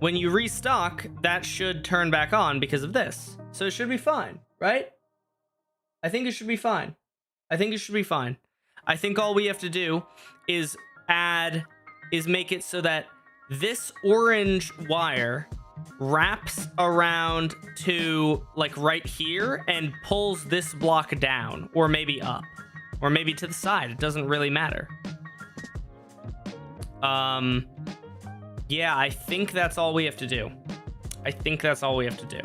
When you restock, that should turn back on because of this. So it should be fine, right? I think it should be fine. I think it should be fine. I think all we have to do is make it so that this orange wire wraps around to like right here and pulls this block down, or maybe up, or maybe to the side. It doesn't really matter. Yeah, I think that's all we have to do. I think that's all we have to do.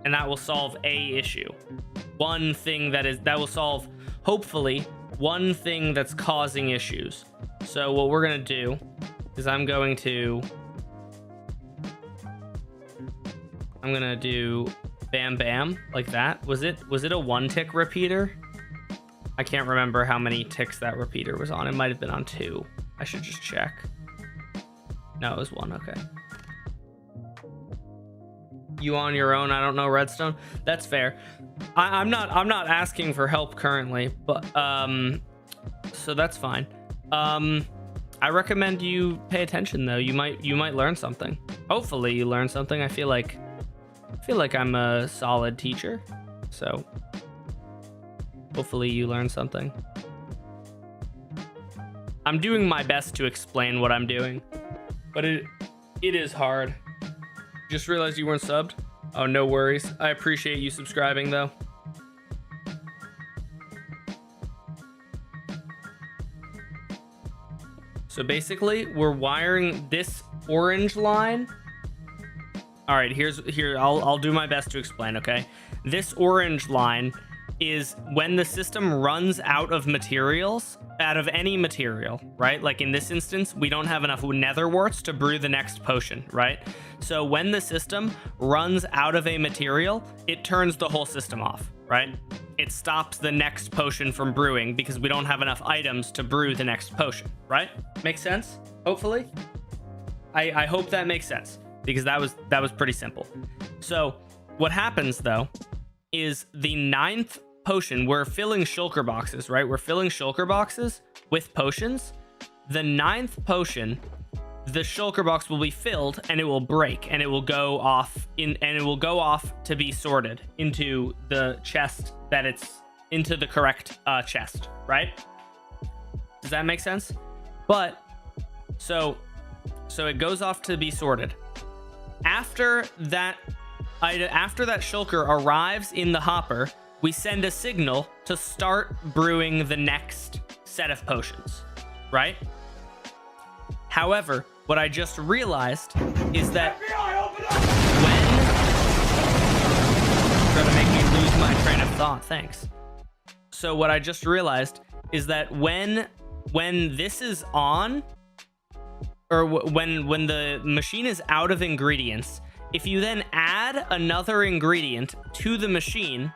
And that will solve a issue. One thing that will solve, hopefully, one thing that's causing issues. So what we're going to do is I'm going to do bam bam like that. Was it a 1 tick repeater? I can't remember how many ticks that repeater was on. It might have been on 2. I should just check. No, it was 1. Okay. You on your own? I don't know, Redstone. That's fair. I'm not asking for help currently, but so that's fine. I recommend you pay attention though. You might learn something. Hopefully you learn something. I feel like I'm a solid teacher, so hopefully you learn something. I'm doing my best to explain what I'm doing, but it is hard. Just realized you weren't subbed. Oh, no worries. I appreciate you subscribing though. So basically, we're wiring this orange line. All right, here. I'll do my best to explain. Okay, this orange line is when the system runs out of materials, out of any material, right? Like in this instance, we don't have enough nether warts to brew the next potion, right? So when the system runs out of a material, it turns the whole system off, right? It stops the next potion from brewing because we don't have enough items to brew the next potion, right? Makes sense? Hopefully. I hope that makes sense, because that was pretty simple. So what happens though is the 9th potion, we're filling shulker boxes, right? We're filling shulker boxes with potions. The 9th potion, the shulker box will be filled and it will break and it will go off to be sorted into the chest that it's into the correct chest, right? Does that make sense? But so it goes off to be sorted. After that shulker arrives in the hopper, we send a signal to start brewing the next set of potions, right? However, what I just realized is that trying to make me lose my train of thought. Thanks. So what I just realized is that when this is on, or when the machine is out of ingredients, if you then add another ingredient to the machine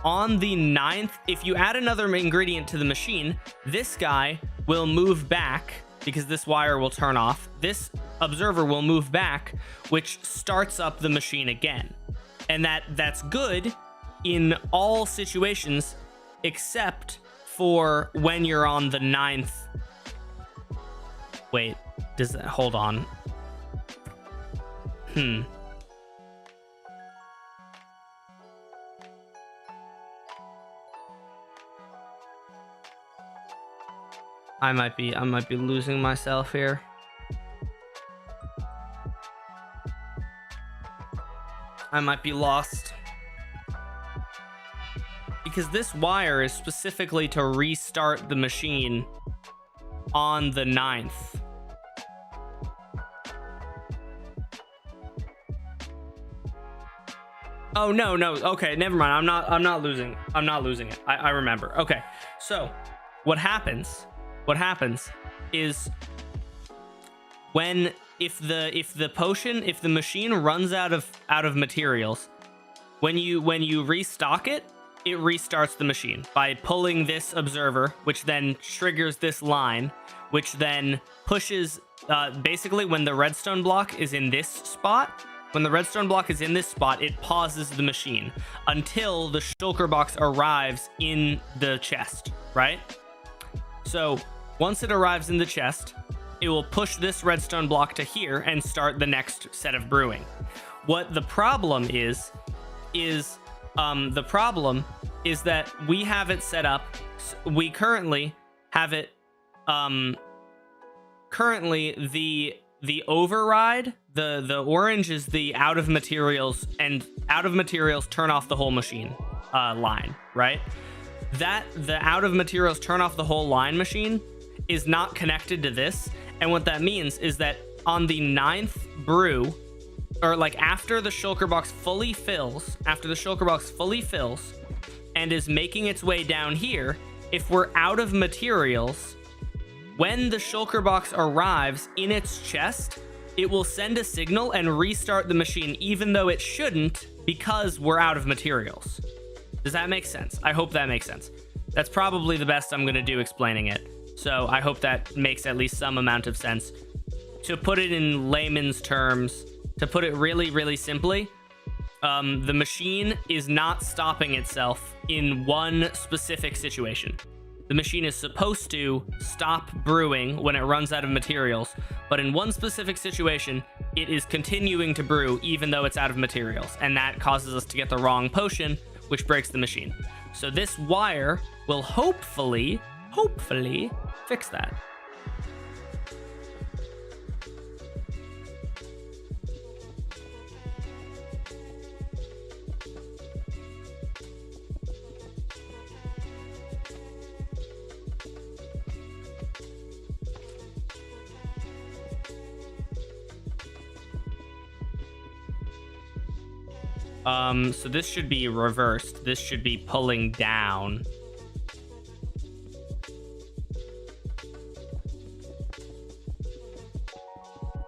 on the 9th, if you add another ingredient to the machine, this guy will move back because this wire will turn off. This observer will move back, which starts up the machine again. And that's good in all situations except for when you're on the 9th. Wait, does that, hold on. I might be losing myself here. I might be lost. Because this wire is specifically to restart the machine on the 9th. Oh, no. Okay, never mind. I'm not losing it. I remember. Okay. So, what happens is if the machine runs out of materials, when you restock it, it restarts the machine by pulling this observer, which then triggers this line, which then pushes, basically when the redstone block is in this spot, it pauses the machine until the shulker box arrives in the chest, right? So once it arrives in the chest, it will push this redstone block to here and start the next set of brewing. What the problem is that we have it set up. We currently have it, the override, the orange is the out of materials, and out of materials turn off the whole machine line, right? That the out of materials turn off the whole line machine is not connected to this. And what that means is that on the 9th brew, or like after the shulker box fully fills, and is making its way down here, if we're out of materials, when the shulker box arrives in its chest, it will send a signal and restart the machine, even though it shouldn't, because we're out of materials. Does that make sense? I hope that makes sense. That's probably the best I'm going to do explaining it. So I hope that makes at least some amount of sense. To put it in layman's terms, to put it really, really simply, the machine is not stopping itself in one specific situation. The machine is supposed to stop brewing when it runs out of materials, but in one specific situation, it is continuing to brew even though it's out of materials, and that causes us to get the wrong potion, which breaks the machine. So this wire will hopefully fix that. So this should be reversed. This should be pulling down.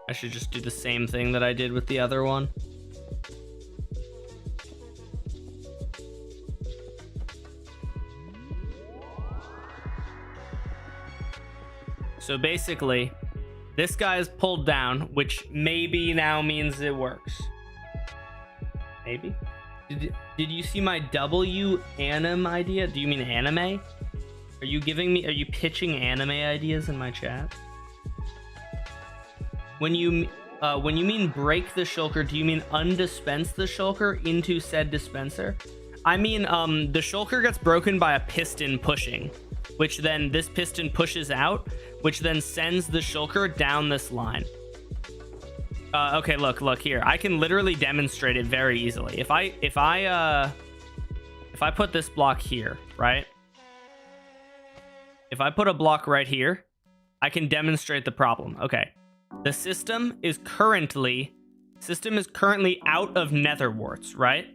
I should just do the same thing that I did with the other one. So basically, this guy is pulled down, which maybe now means it works. Maybe. Did you see my W anim idea? Do you mean anime? Are you pitching anime ideas in my chat? When you mean break the shulker, do you mean undispense the shulker into said dispenser? I mean, the shulker gets broken by a piston pushing, which then this piston pushes out, which then sends the shulker down this line. Okay, look here. I can literally demonstrate it very easily. If I put this block here, right? If I put a block right here, I can demonstrate the problem. Okay. The system is currently out of nether warts, right?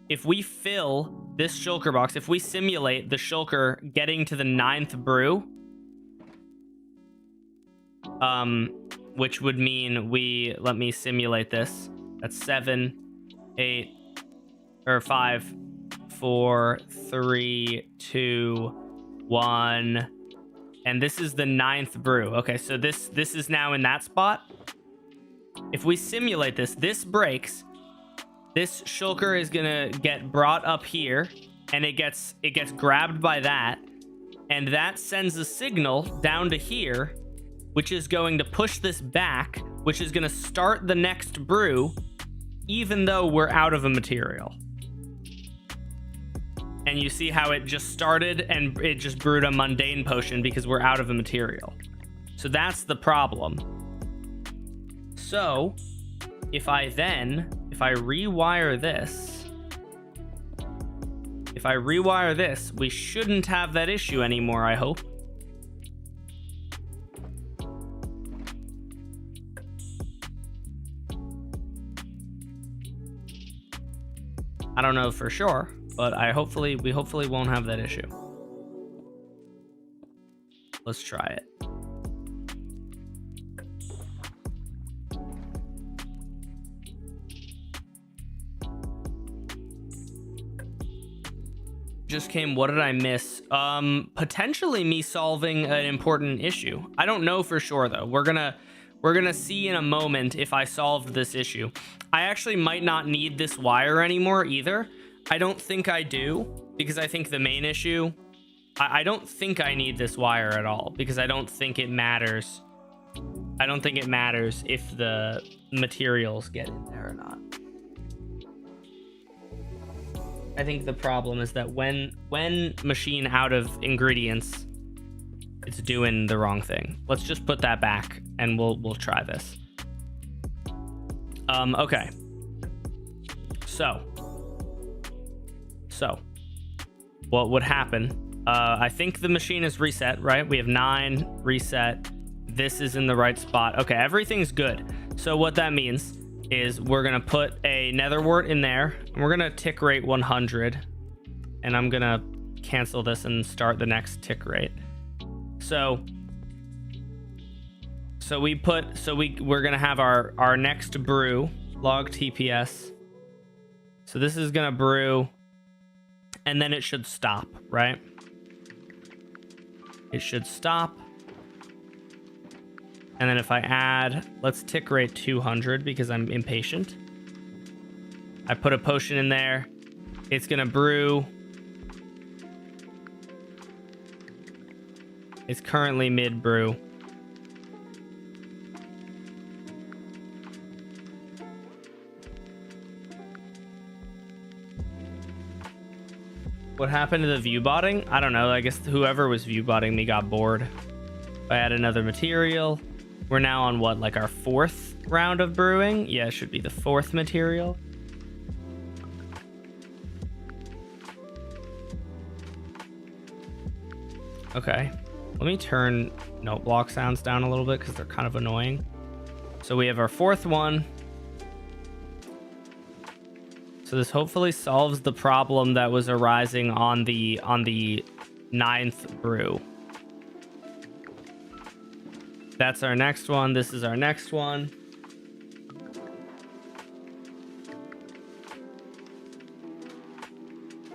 If we fill this shulker box, if we simulate the shulker getting to the 9th brew, which would mean let me simulate this. That's 7, 8, or 5, 4, 3, 2, 1. And this is the 9th brew. Okay, so this is now in that spot. If we simulate this breaks. This shulker is gonna get brought up here, and it gets grabbed by that, and that sends a signal down to here, which is going to push this back, which is going to start the next brew, even though we're out of a material. And you see how it just started and it just brewed a mundane potion because we're out of a material. So that's the problem. So if I rewire this, we shouldn't have that issue anymore, I hope. I don't know for sure, but we hopefully won't have that issue. Let's try it. just came. What did I miss? Potentially me solving an important issue. I don't know for sure though. We're gonna see in a moment if I solved this issue. I actually might not need this wire anymore either. I don't think I do, because I think the main issue, I don't think I need this wire at all, because I don't think it matters. I don't think it matters if the materials get in there or not. I think the problem is that when machine out of ingredients, it's doing the wrong thing. Let's just put that back and we'll try this. Okay. So what would happen? I think the machine is reset, right? We have 9 reset. This is in the right spot. Okay, everything's good. So what that means is we're gonna put a nether wart in there, and we're gonna tick rate 100, and I'm gonna cancel this and start the next tick rate. So we're gonna have our next brew log TPS. So this is gonna brew, and then it should stop, right? It should stop. And then if I add, let's tick rate 200 because I'm impatient. I put a potion in there. It's gonna brew. It's currently mid brew. What happened to the view botting? I don't know. I guess whoever was view botting me got bored. If I add another material, we're now on what, like our 4th round of brewing? Yeah, it should be the 4th material. Okay, let me turn note block sounds down a little bit because they're kind of annoying. So we have our 4th one. So this hopefully solves the problem that was arising on the 9th brew. That's our next one. This is our next one.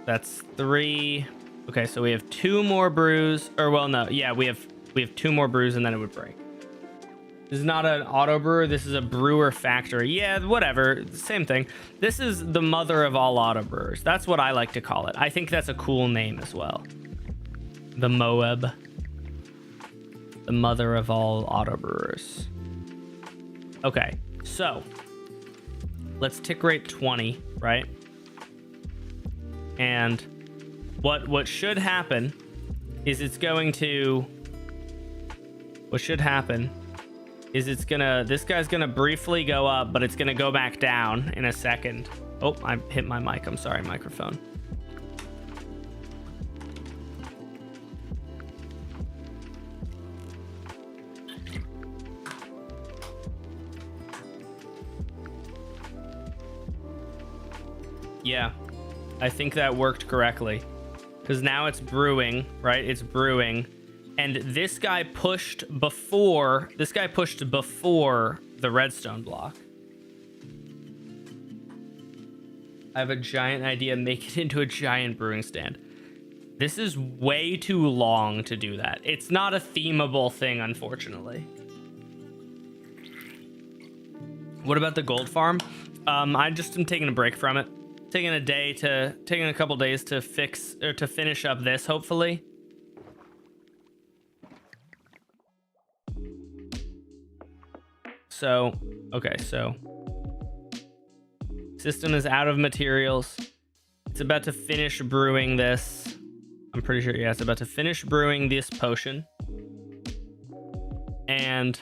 That's 3. Okay, so we have 2 more brews, or well, no, yeah, we have 2 more brews and then it would break. This is not an auto brewer. This is a brewer factory. Yeah, whatever. Same thing. This is the mother of all auto brewers. That's what I like to call it. I think that's a cool name as well. The Moab. The mother of all auto brewers. Okay, so let's tick rate 20, right? And what should happen is this guy's gonna briefly go up, but it's gonna go back down in a second. Oh, I hit my mic. I'm sorry, microphone. Yeah, I think that worked correctly, because now it's brewing, right? It's brewing, and this guy pushed before the redstone block. I have a giant idea. Make it into a giant brewing stand. This is way too long to do that. It's not a themable thing, unfortunately. What about the gold farm? I just am taking a break from it. Taking a couple days to fix or to finish up this, hopefully. So, okay, so system is out of materials. It's about to finish brewing this. I'm pretty sure, yeah, it's about to finish brewing this potion. And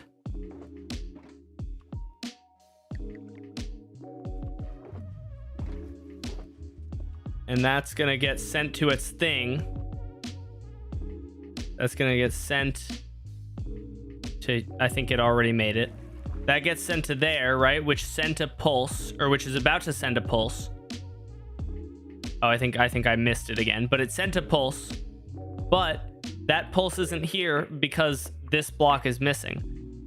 that's gonna get sent to its thing. That's gonna get sent to, I think it already made it. That gets sent to there, right? Which sent a pulse, or which is about to send a pulse. Oh, I think I missed it again, but it sent a pulse. But that pulse isn't here because this block is missing.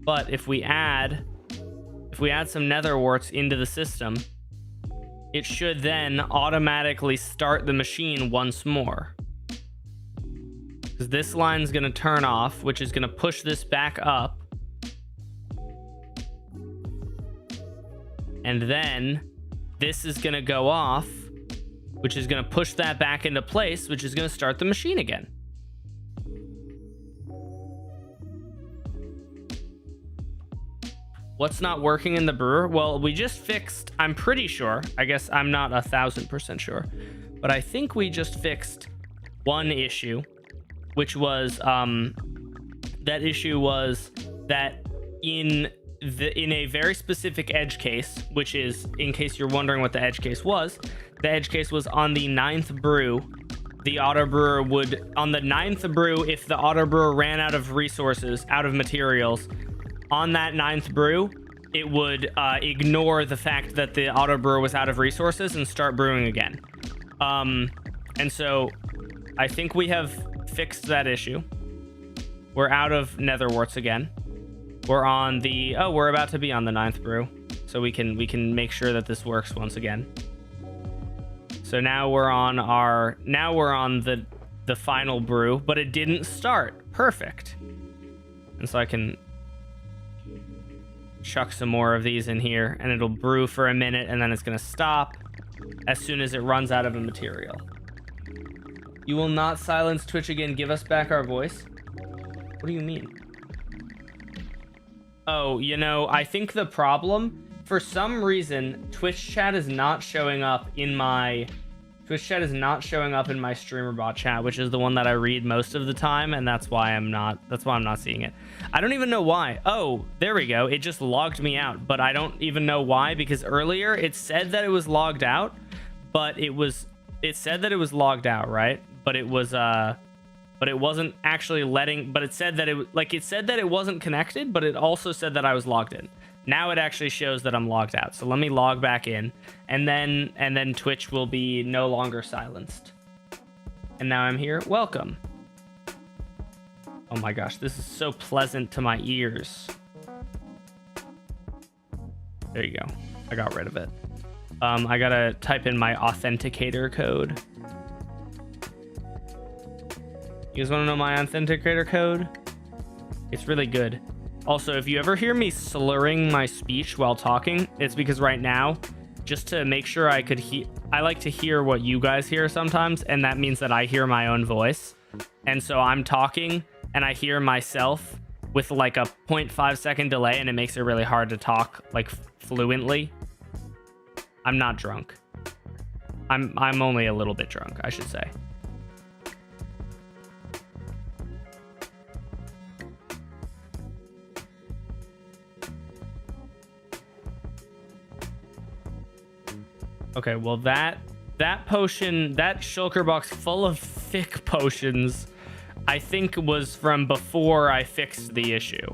But if we add some nether warts into the system, it should then automatically start the machine once more. because this line's going to turn off, which is going to push this back up. And then this is going to go off, which is going to push that back into place, which is going to start the machine again. What's not working in the brewer? Well, we just fixed, I'm pretty sure, I guess I'm not 1000% sure, but I think we just fixed one issue, which was, that issue was that in a very specific edge case, which is, in case you're wondering what the edge case was, the edge case was on the ninth brew. The auto brewer would, on the ninth brew, if the auto brewer ran out of resources, out of materials, on that ninth brew, it would ignore the fact that the auto brewer was out of resources and start brewing again. And so I think we have fixed that issue. We're out of nether warts again. We're on the, oh, we're about to be on the ninth brew, so we can make sure that this works once again. So now we're on the final brew, but it didn't start. Perfect. And so I can chuck some more of these in here, and it'll brew for a minute, and then it's gonna stop as soon as it runs out of a material. You will not silence Twitch again. Give us back our voice. What do you mean? Oh, you know, I think the problem, for some reason, Twitch chat is not showing up in my streamer bot chat, which is the one that I read most of the time, and that's why I'm not seeing it. I don't even know why. Oh, there we go. It just logged me out, but I don't even know why, because earlier it said that it was logged out, but it said that it was logged out, right? But it was but it wasn't actually letting, but it said that it said that it wasn't connected, but it also said that I was logged in. Now it actually shows that I'm logged out. So let me log back in, and then Twitch will be no longer silenced. And now I'm here. Welcome. Oh my gosh, this is so pleasant to my ears. There you go. I got rid of it. I gotta type in my authenticator code. You guys want to know my authenticator code? It's really good. Also, if you ever hear me slurring my speech while talking, it's because right now, just to make sure I could hear, I like to hear what you guys hear sometimes, and that means that I hear my own voice. And so I'm talking and I hear myself with like a 0.5 second delay, and it makes it really hard to talk like fluently. I'm not drunk. I'm only a little bit drunk, I should say. Okay, well that potion, that shulker box full of thick potions, I think was from before I fixed the issue.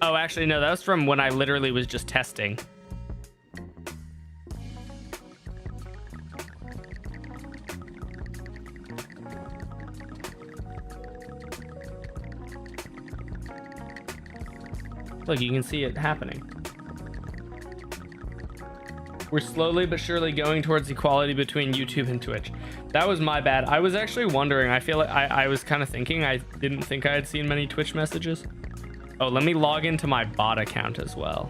Oh, actually, no, that was from when I literally was just testing. Look, you can see it happening. We're slowly but surely going towards equality between YouTube and Twitch. That was my bad. I was actually wondering. I feel like I was kind of thinking. I didn't think I had seen many Twitch messages. Oh, let me log into my bot account as well.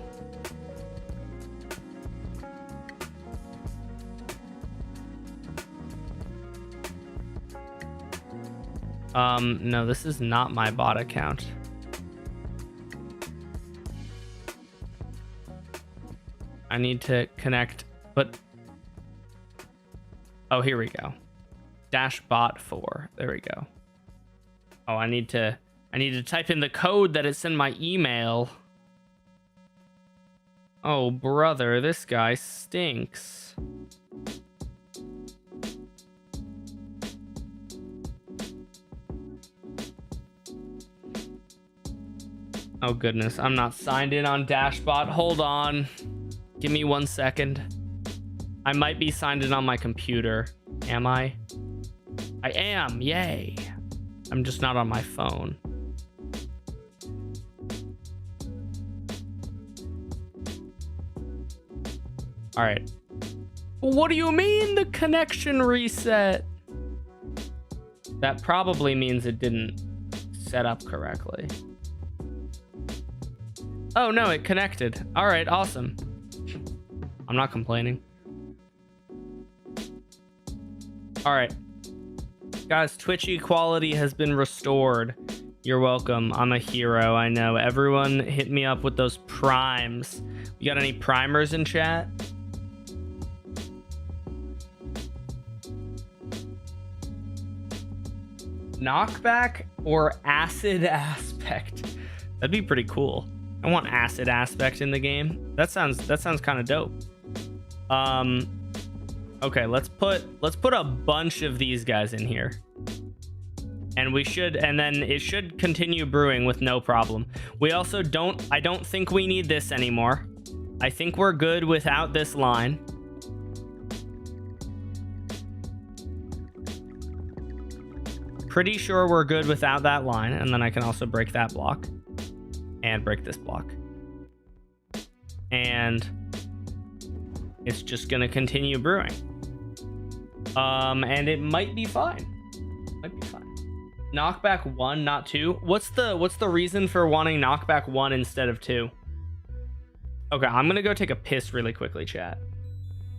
No, this is not my bot account. I need to connect, but oh, here we go. -bot4. There we go. Oh, I need to type in the code that is in my email. Oh, brother, this guy stinks. Oh goodness, I'm not signed in on Dashbot. Hold on. Give me 1 second. I might be signed in on my computer. Am I? I am. Yay. I'm just not on my phone. All right. What do you mean the connection reset? That probably means it didn't set up correctly. Oh no, it connected. All right, awesome. I'm not complaining. All right. Guys, Twitch equality has been restored. You're welcome. I'm a hero. I know. Everyone hit me up with those primes. You got any primers in chat? Knockback or acid aspect? That'd be pretty cool. I want acid aspect in the game. That sounds kind of dope. Okay, let's put a bunch of these guys in here. And then it should continue brewing with no problem. We also I don't think we need this anymore. I think we're good without this line. Pretty sure we're good without that line. And then I can also break that block and break this block. And it's just gonna continue brewing. And it might be fine. Might be fine. Knockback 1, not 2. What's the reason for wanting knockback 1 instead of 2? Okay, I'm gonna go take a piss really quickly, chat.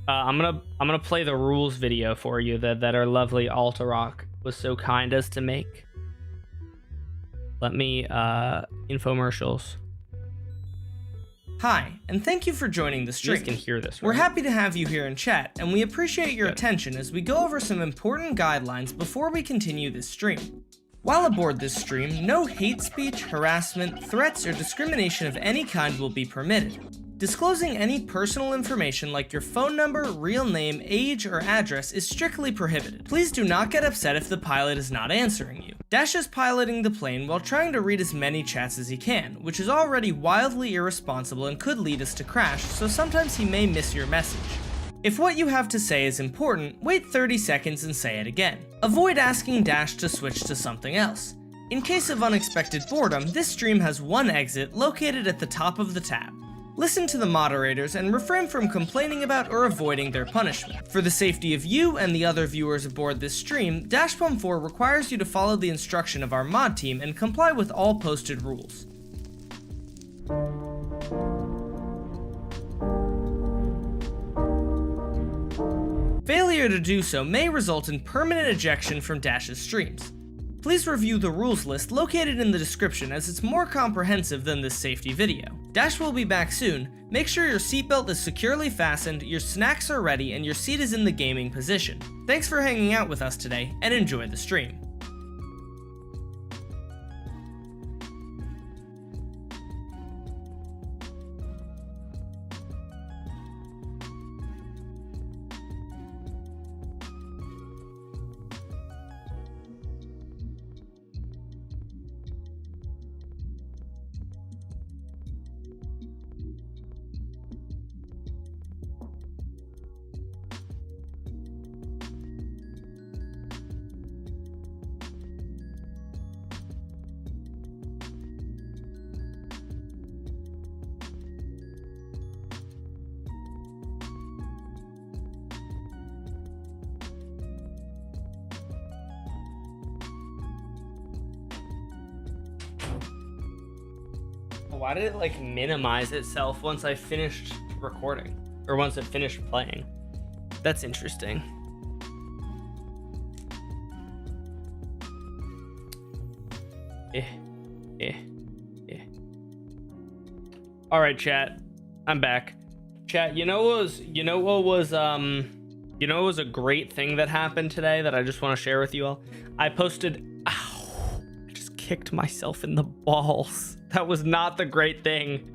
I'm gonna play the rules video for you that our lovely Altarock was so kind as to make. Let me infomercials. Hi, and thank you for joining the stream. You guys can hear this, right? We're happy to have you here in chat, and we appreciate your attention as we go over some important guidelines before we continue this stream. While aboard this stream, no hate speech, harassment, threats, or discrimination of any kind will be permitted. Disclosing any personal information like your phone number, real name, age, or address is strictly prohibited. Please do not get upset if the pilot is not answering you. Dash is piloting the plane while trying to read as many chats as he can, which is already wildly irresponsible and could lead us to crash, so sometimes he may miss your message. If what you have to say is important, wait 30 seconds and say it again. Avoid asking Dash to switch to something else. In case of unexpected boredom, this stream has one exit located at the top of the tab. Listen to the moderators and refrain from complaining about or avoiding their punishment. For the safety of you and the other viewers aboard this stream, Dash Plum 4 requires you to follow the instruction of our mod team and comply with all posted rules. Failure to do so may result in permanent ejection from Dash's streams. Please review the rules list located in the description as it's more comprehensive than this safety video. Dash will be back soon. Make sure your seatbelt is securely fastened, your snacks are ready, and your seat is in the gaming position. Thanks for hanging out with us today, and enjoy the stream. Why did it like minimize itself once I finished recording or once it finished playing? That's interesting. All right, chat. I'm back. Chat, you know what was a great thing that happened today that I just want to share with you all? I posted I just kicked myself in the balls. That was not the great thing.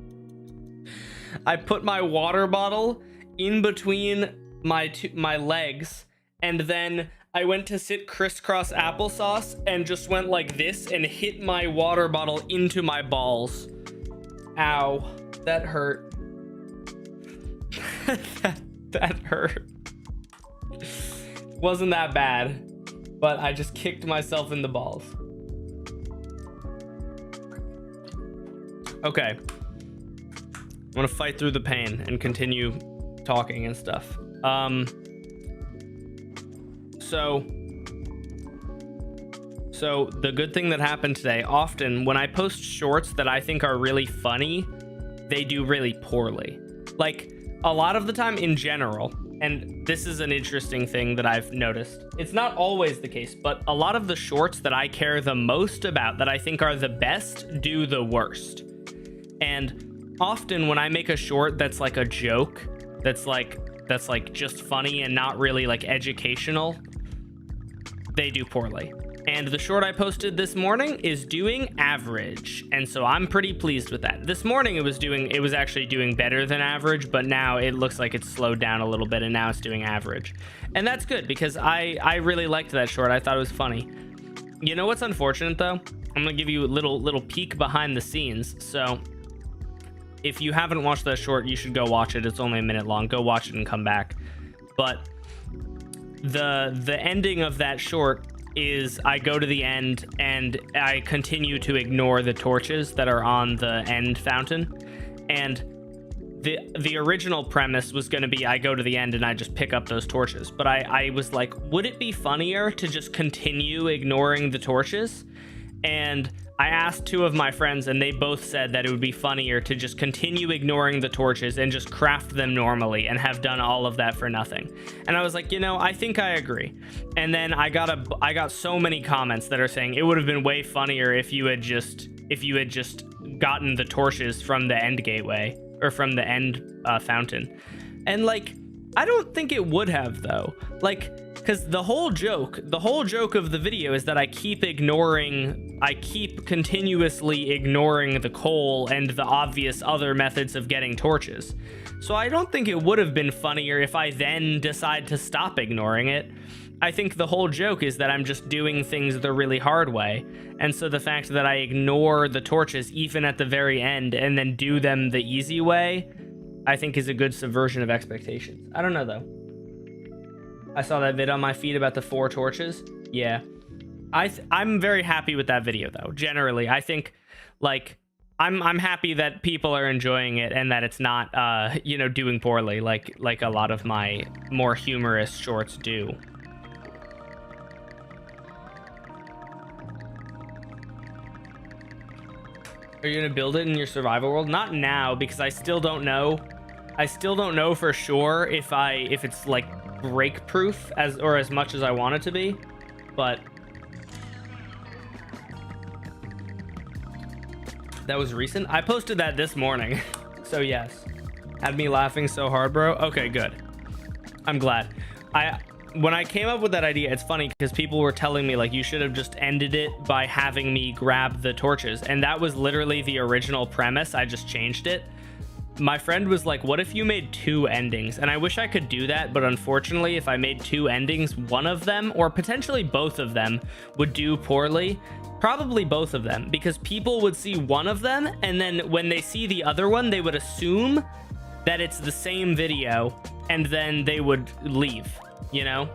I put my water bottle in between my legs, and then I went to sit crisscross applesauce and just went like this and hit my water bottle into my balls. Ow, that hurt. that hurt. Wasn't that bad, but I just kicked myself in the balls. Okay, I'm gonna fight through the pain and continue talking and stuff. So So the good thing that happened today, often when I post shorts that I think are really funny, they do really poorly. Like a lot of the time in general, and this is an interesting thing that I've noticed. It's not always the case, but a lot of the shorts that I care the most about, that I think are the best, do the worst. And often when I make a short that's like a joke, that's like just funny and not really like educational, they do poorly. And the short I posted this morning is doing average, and so I'm pretty pleased with that. This morning it was actually doing better than average, but now it looks like it's slowed down a little bit, and now it's doing average. And that's good, because I really liked that short. I thought it was funny. You know what's unfortunate though? I'm gonna give you a little peek behind the scenes. So if you haven't watched that short, you should go watch it. It's only a minute long. Go watch it and come back. But the ending of that short is I go to the end and I continue to ignore the torches that are on the end fountain. And the original premise was going to be I go to the end and I just pick up those torches. But I was like, would it be funnier to just continue ignoring the torches? And I asked two of my friends, and they both said that it would be funnier to just continue ignoring the torches and just craft them normally and have done all of that for nothing. And I was like, you know, I think I agree. And then I got so many comments that are saying it would have been way funnier if you had just gotten the torches from the end gateway or from the end fountain. And like, I don't think it would have though. Like, because the whole joke of the video is that I keep continuously ignoring the coal and the obvious other methods of getting torches. So I don't think it would have been funnier if I then decide to stop ignoring it. I think the whole joke is that I'm just doing things the really hard way. And so the fact that I ignore the torches even at the very end and then do them the easy way, I think is a good subversion of expectations. I don't know though. I saw that vid on my feed about the 4 torches. Yeah. I'm very happy with that video though. Generally, I think like I'm happy that people are enjoying it and that it's not doing poorly like a lot of my more humorous shorts do. Are you gonna build it in your survival world? Not now, because I still don't know. I still don't know for sure if it's like break proof as much as I want it to be, but that was recent. I posted that this morning. So yes, had me laughing so hard, bro. Okay, good. I'm glad. When I came up with that idea, it's funny because people were telling me like you should have just ended it by having me grab the torches, and that was literally the original premise. I just changed it. My friend was like, what if you made 2 endings? And I wish I could do that, but unfortunately, if I made 2 endings, one of them, or potentially both of them, would do poorly. Probably both of them, because people would see one of them, and then when they see the other one, they would assume that it's the same video, and then they would leave, you know?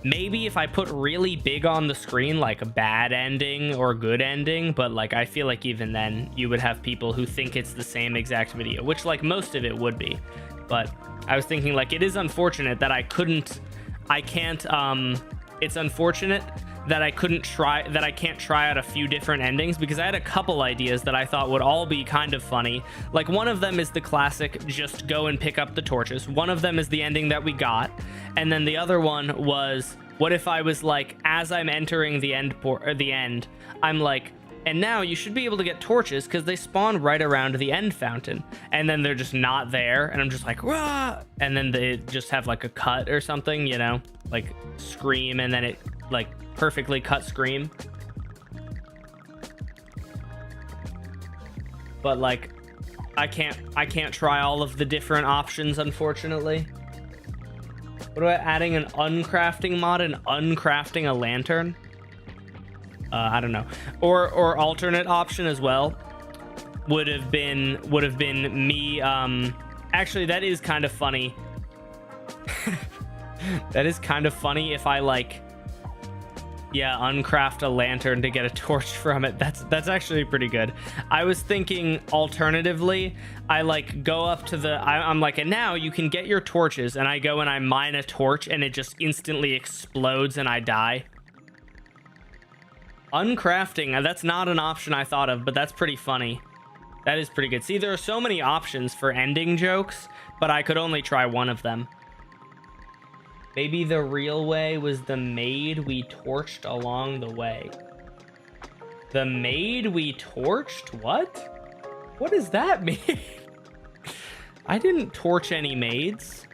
Maybe if I put really big on the screen, like a bad ending or good ending, but like I feel like even then you would have people who think it's the same exact video, which like most of it would be. But I was thinking like it is unfortunate that it's unfortunate that I can't try out a few different endings, because I had a couple ideas that I thought would all be kind of funny. Like one of them is the classic just go and pick up the torches. One of them is the ending that we got, and then the other one was, what if I was like, as I'm entering the end, I'm like, and now you should be able to get torches because they spawn right around the end fountain, and then they're just not there, and I'm just like, rah! And then they just have like a cut or something, you know, like scream, and then it like perfectly cut scream. But like I can't try all of the different options, unfortunately. What about adding an uncrafting mod and uncrafting a lantern? I don't know. Or alternate option as well would have been me actually that is kind of funny. That is kind of funny if I like uncraft a lantern to get a torch from it. That's actually pretty good. I was thinking alternatively, I like go up to I'm like, and now you can get your torches, and I go and I mine a torch and it just instantly explodes and I die. Uncrafting, that's not an option I thought of, but that's pretty funny. That is pretty good. See, there are so many options for ending jokes, but I could only try one of them. Maybe the real way was the maid we torched along the way. The maid we torched? What? What does that mean? I didn't torch any maids.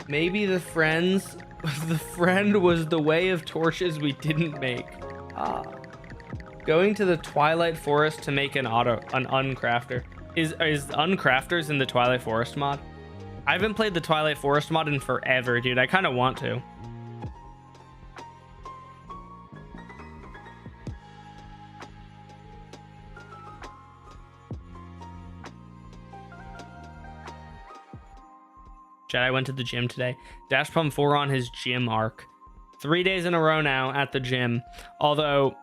Maybe the friend was the way of torches we didn't make. Going to the Twilight Forest to make an uncrafter. Is uncrafters in the Twilight Forest mod? I haven't played the Twilight Forest mod in forever, dude. I kind of want to. I went to the gym today. Dash Pump 4 on his gym arc. 3 days in a row now at the gym. Although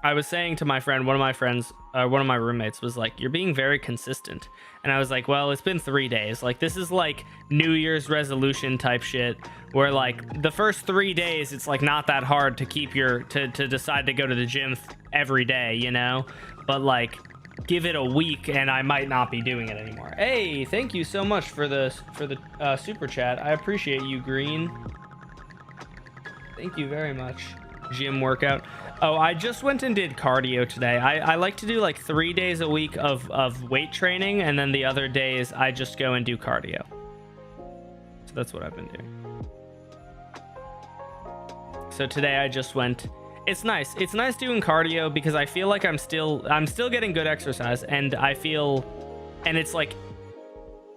I was saying to my friend, one of my roommates was like, you're being very consistent. And I was like, well, it's been 3 days. Like, this is like New Year's resolution type shit where like the first 3 days, it's like not that hard to keep to decide to go to the gym every day, you know? But like, give it a week and I might not be doing it anymore. Hey, thank you so much for the super chat. I appreciate you, Green. Thank you very much. Gym workout. Oh, I just went and did cardio today. I like to do like 3 days a week of weight training, and then the other days I just go and do cardio. So that's what I've been doing. So today I just went. It's nice. It's nice doing cardio because I feel like I'm still getting good exercise, and I feel, and it's like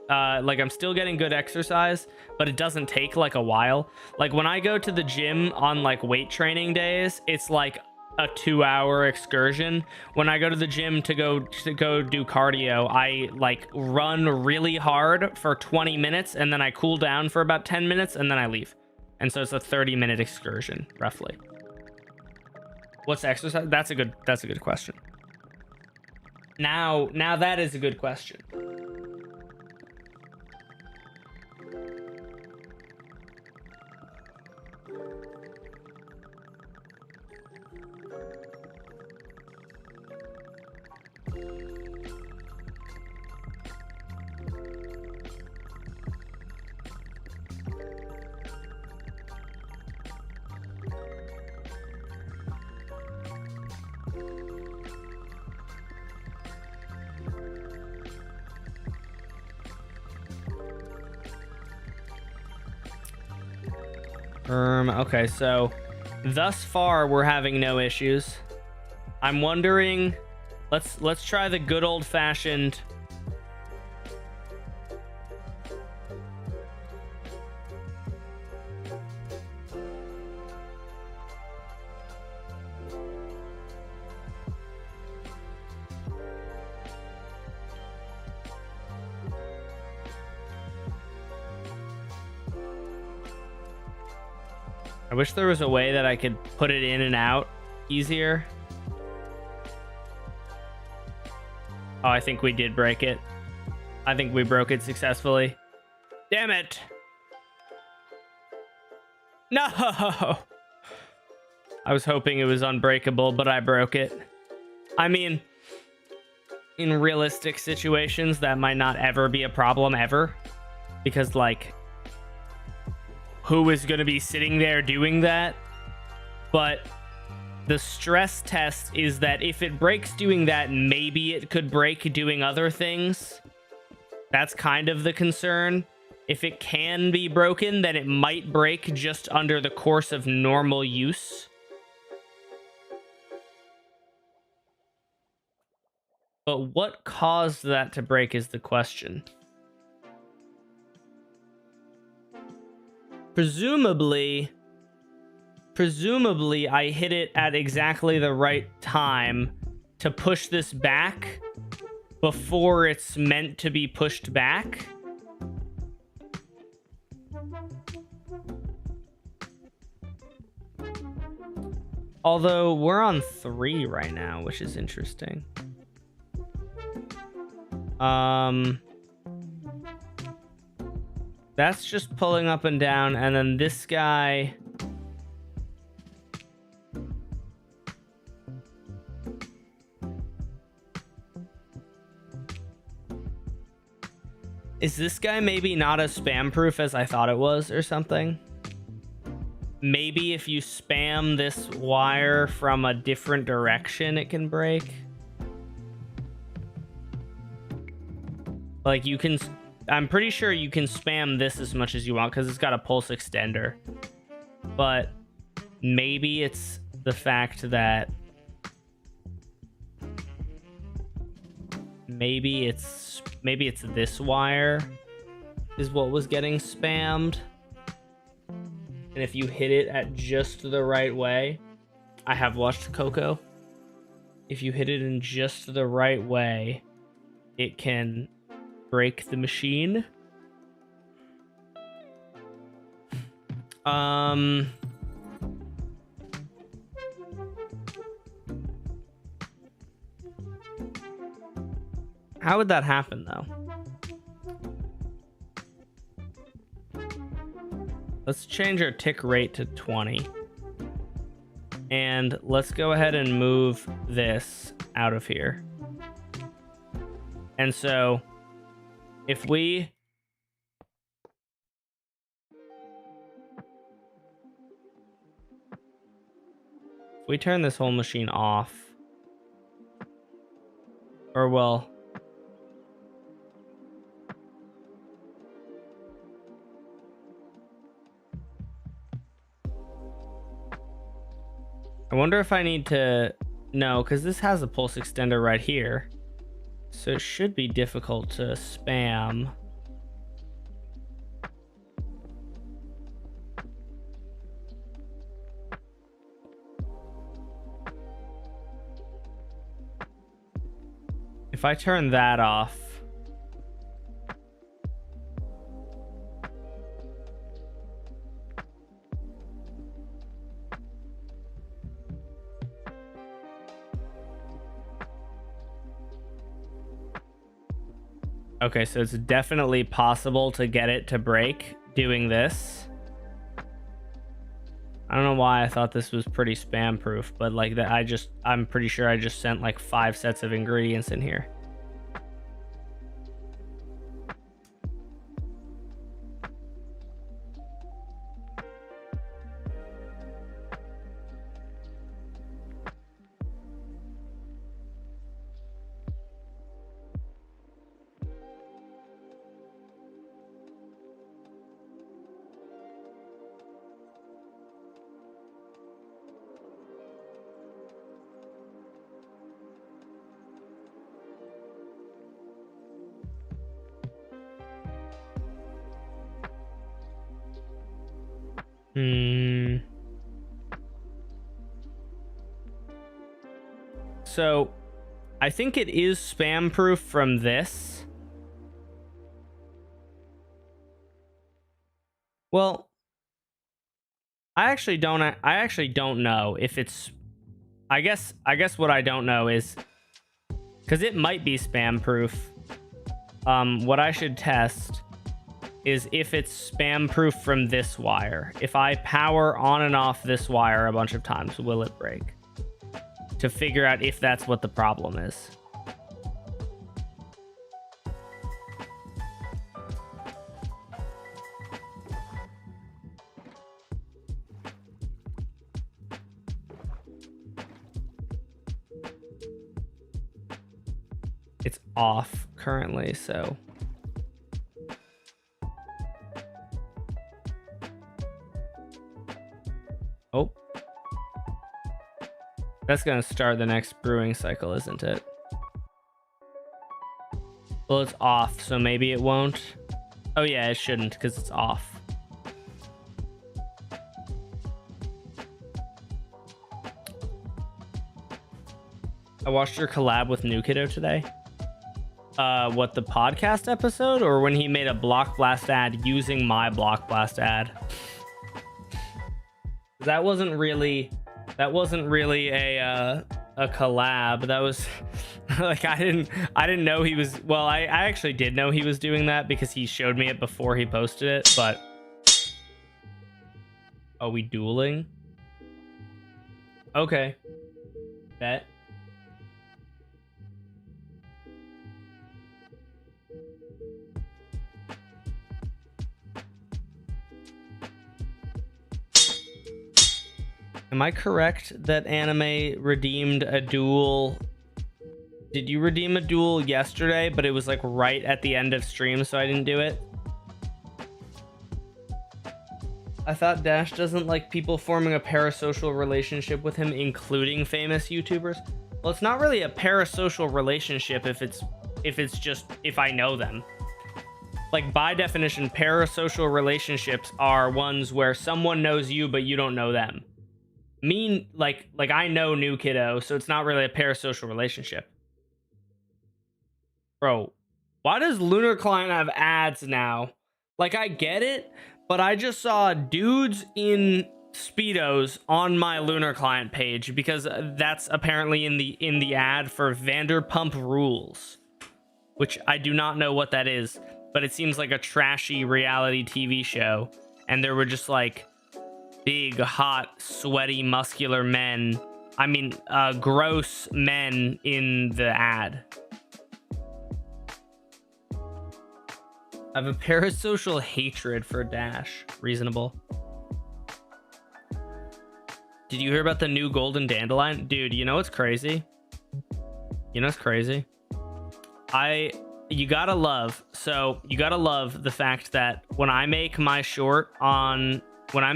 I'm still getting good exercise, but it doesn't take like a while. Like when I go to the gym on like weight training days, it's like a 2-hour excursion. When I go to the gym to go do cardio, I like run really hard for 20 minutes and then I cool down for about 10 minutes and then I leave. And so it's a 30-minute excursion roughly. What's exercise? That's a good question. Now that is a good question. Okay, so thus far we're having no issues. I'm wondering, let's try the good old-fashioned I wish there was a way that I could put it in and out easier. Oh, I think we did break it. I think we broke it successfully. Damn it. No! I was hoping it was unbreakable, but I broke it. I mean, in realistic situations, that might not ever be a problem ever. Because, like, who is going to be sitting there doing that? But the stress test is that if it breaks doing that, maybe it could break doing other things. That's kind of the concern. If it can be broken, then it might break just under the course of normal use. But what caused that to break is the question. Presumably I hit it at exactly the right time to push this back before it's meant to be pushed back. Although we're on 3 right now, which is interesting. That's just pulling up and down, and then this guy Is this guy maybe not as spam proof as I thought it was or something? Maybe if you spam this wire from a different direction, it can break. Like you can, I'm pretty sure you can spam this as much as you want because it's got a pulse extender. But maybe it's the fact that maybe it's this wire is what was getting spammed. And if you hit it at just the right way, I have watched Coco. If you hit it in just the right way, it can break the machine. How would that happen though? Let's change our tick rate to 20. And let's go ahead and move this out of here. And so if we turn this whole machine off, or well, I wonder if I need to, no, because this has a pulse extender right here. So it should be difficult to spam. If I turn that off, okay, so it's definitely possible to get it to break doing this. I don't know why I thought this was pretty spam proof, but like that, I'm pretty sure I just sent like 5 sets of ingredients in here. So I think it is spam proof from this. Well, I actually don't know if it's, I guess what I don't know is, because it might be spam proof. What I should test is if it's spam proof from this wire. If I power on and off this wire a bunch of times, will it break? To figure out if that's what the problem is. It's off currently, so. Oh. That's going to start the next brewing cycle, isn't it? Well, it's off, so maybe it won't. Oh yeah, it shouldn't because it's off. I watched your collab with New Kiddo today. What, the podcast episode, or when he made a Block Blast ad using my Block Blast ad? That wasn't really a collab. That was like I didn't know he was, well, I actually did know he was doing that because he showed me it before he posted it, but are we dueling? Okay. Bet. Am I correct that Anime redeemed a duel? Did you redeem a duel yesterday, but it was like right at the end of stream, so I didn't do it? I thought Dash doesn't like people forming a parasocial relationship with him, including famous YouTubers. Well, it's not really a parasocial relationship if I know them. Like, by definition, parasocial relationships are ones where someone knows you, but you don't know them. Like I know New Kiddo, so it's not really a parasocial relationship. Bro, why does Lunar Client have ads now? Like, I get it, but I just saw dudes in Speedos on my Lunar Client page because that's apparently in the ad for Vanderpump Rules, which I do not know what that is, but it seems like a trashy reality TV show, and there were just like big, hot, sweaty, muscular men. I mean, gross men in the ad. I have a parasocial hatred for Dash. Reasonable. Did you hear about the new golden dandelion? Dude, you know what's crazy? You know what's crazy? You gotta love the fact that when I make my shorts on the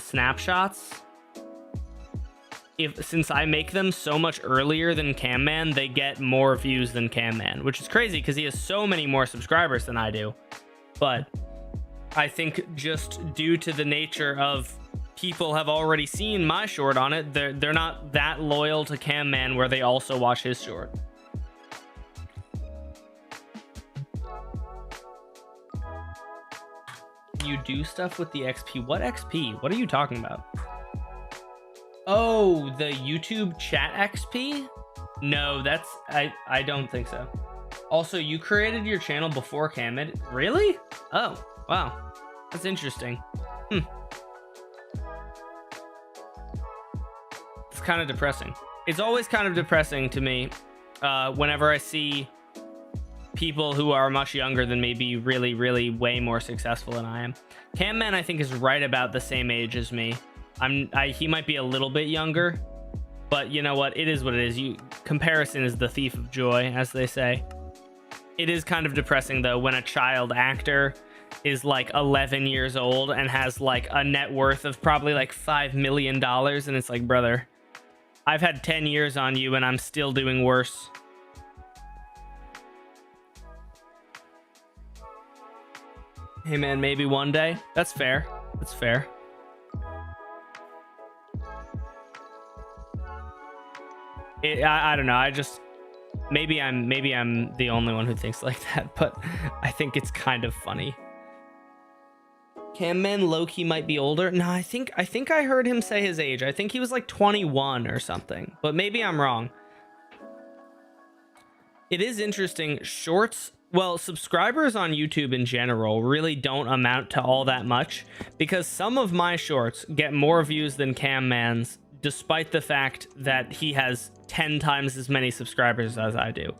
snapshots, since I make them so much earlier than Camman, they get more views than Camman, which is crazy because he has so many more subscribers than I do. But I think just due to the nature of people have already seen my short on it, they're not that loyal to Camman where they also watch his short. You do stuff with the XP. What XP? What are you talking about? Oh, the YouTube chat XP? No, I don't think so. Also, you created your channel before Camid. Really? Oh, wow. That's interesting. It's kind of depressing. It's always kind of depressing to me whenever I see people who are much younger than me be really, really way more successful than I am. Camman, I think, is right about the same age as me. He might be a little bit younger, but you know what? It is what it is. Comparison is the thief of joy, as they say. It is kind of depressing, though, when a child actor is like 11 years old and has like a net worth of probably like $5 million, and it's like, brother, I've had 10 years on you and I'm still doing worse. Hey man, maybe one day. That's fair. That's fair. I don't know. I just maybe I'm the only one who thinks like that, but I think it's kind of funny. Camman low-key might be older. No, I think I heard him say his age. I think he was like 21 or something, but maybe I'm wrong. It is interesting. Shorts, well, subscribers on YouTube in general really don't amount to all that much because some of my shorts get more views than Camman's, despite the fact that he has 10 times as many subscribers as I do.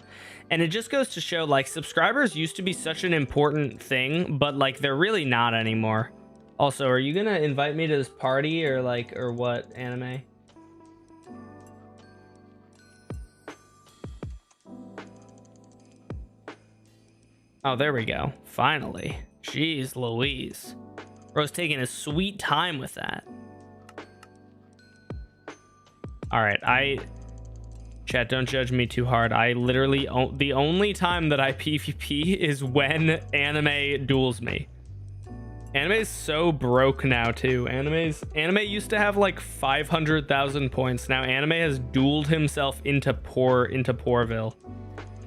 And it just goes to show, like, subscribers used to be such an important thing, but like they're really not anymore. Also, are you gonna invite me to this party or what, Anime? Oh, there we go. Finally. Jeez Louise. Bro's taking a sweet time with that. All right, chat, don't judge me too hard. I literally, the only time that I PvP is when Anime duels me. Anime's so broke now too. Anime used to have like 500,000 points. Now Anime has dueled himself into Poorville.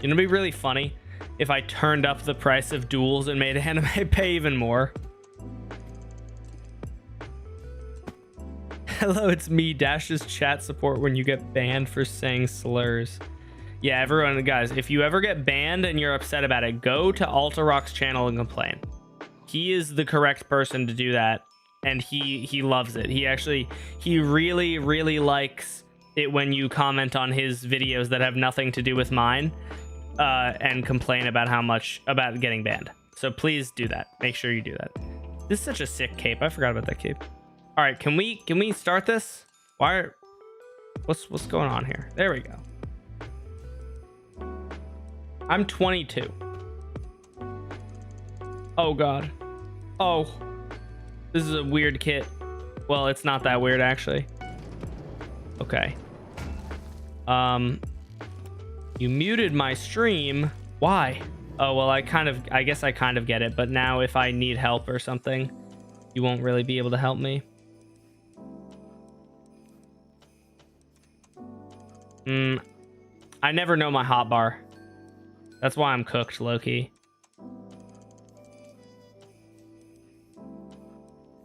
You know, it'd be really funny if I turned up the price of duels and made Anime pay even more. Hello, it's me, Dash's chat support when you get banned for saying slurs. Yeah, everyone, guys, if you ever get banned and you're upset about it, go to Altarock's channel and complain. He is the correct person to do that, and he loves it. He really, really likes it when you comment on his videos that have nothing to do with mine and complain about about getting banned. So please do that. Make sure you do that. This is such a sick cape. I forgot about that cape. All right, can we start this? What's going on here? There we go. I'm 22. Oh god. Oh. This is a weird kit. Well, it's not that weird actually. Okay. You muted my stream. Why? Oh, well, I guess I kind of get it, but now if I need help or something, you won't really be able to help me. I never know my hotbar. That's why I'm cooked, low-key.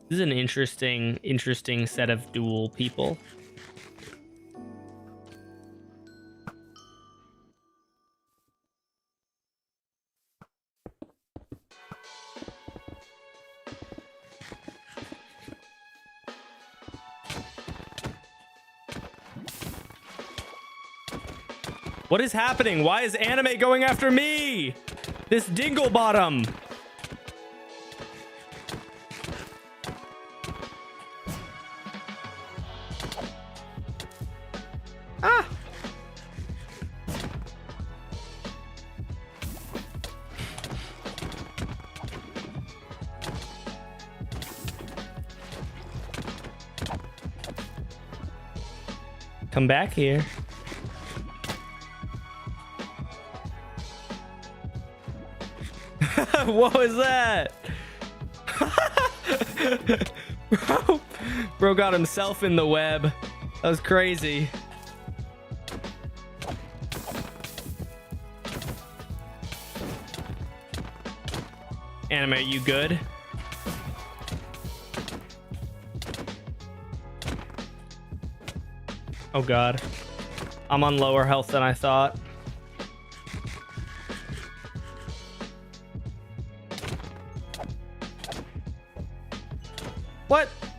This is an interesting set of dual people. What is happening? Why is anime going after me? This dingle bottom. Ah. Come back here. What was that? Bro got himself in the web. That was crazy. Anime, you good? Oh god. I'm on lower health than I thought.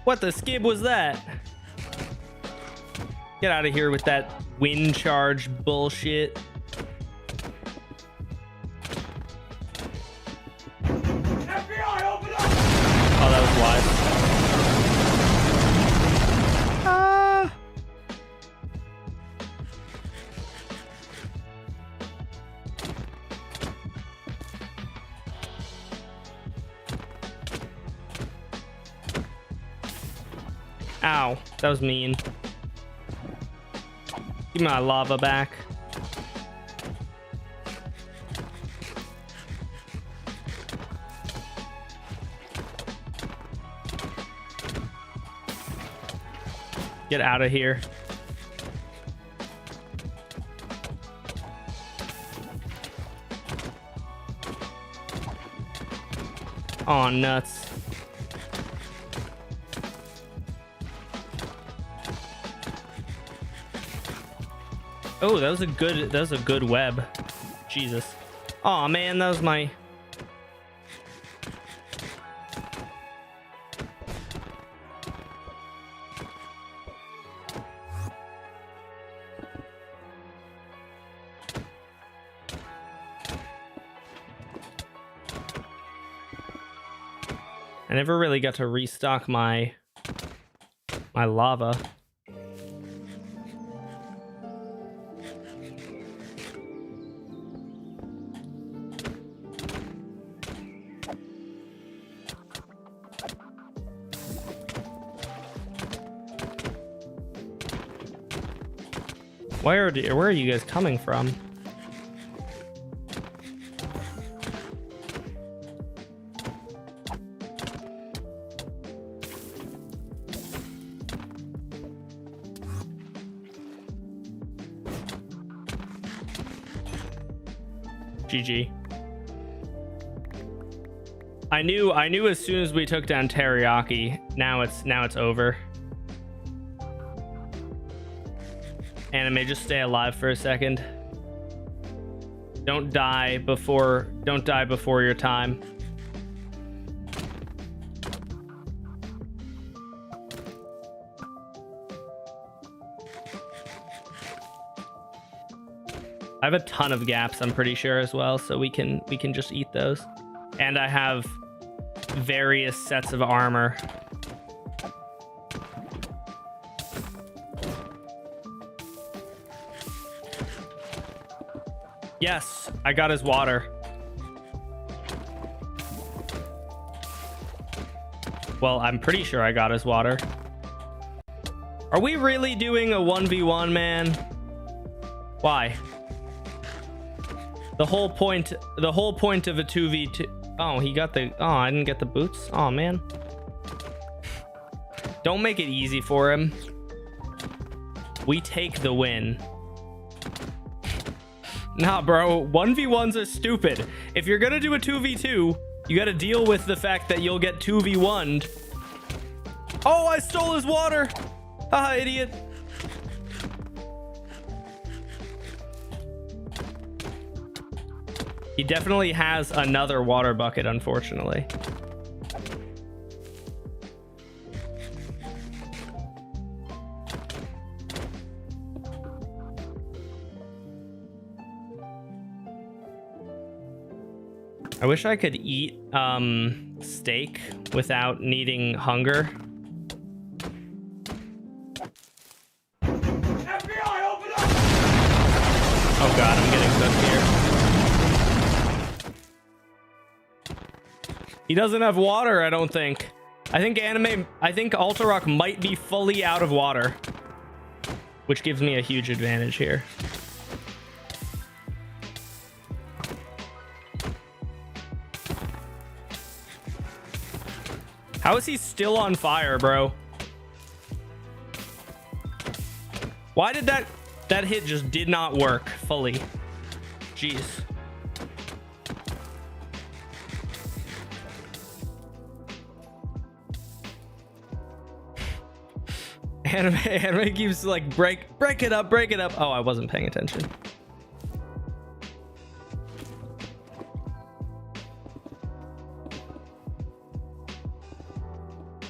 What the skib was that? Get out of here with that wind charge bullshit. FBI, open up! Oh, that was live. Ow, that was mean. Give me my lava back. Get out of here. Aw, nuts. Oh, that was a good web. Jesus. Aw, man, that was my... I never really got to restock my lava. Where are you guys coming from? GG. I knew as soon as we took down Teriyaki. Now it's over. Anime, just stay alive for a second. Don't die before your time. I have a ton of gaps, I'm pretty sure, as well, so we can just eat those. And I have various sets of armor. Yes, I got his water. Well, I'm pretty sure I got his water. Are we really doing a 1v1, man? Why? The whole point of a 2v2. Oh, he got the... Oh, I didn't get the boots. Oh, man. Don't make it easy for him. We take the win. Nah, bro. 1v1s are stupid. If you're gonna do a 2v2, you gotta deal with the fact that you'll get 2v1'd. Oh, I stole his water. Haha, idiot. He definitely has another water bucket, unfortunately. I wish I could eat steak without needing hunger. FBI, open up! Oh god, I'm getting cooked here. He doesn't have water, I don't think. I think Alterock might be fully out of water, which gives me a huge advantage here. How is he still on fire, bro? Why did that hit just did not work fully? Jeez. Anime keeps like break it up. Oh, I wasn't paying attention.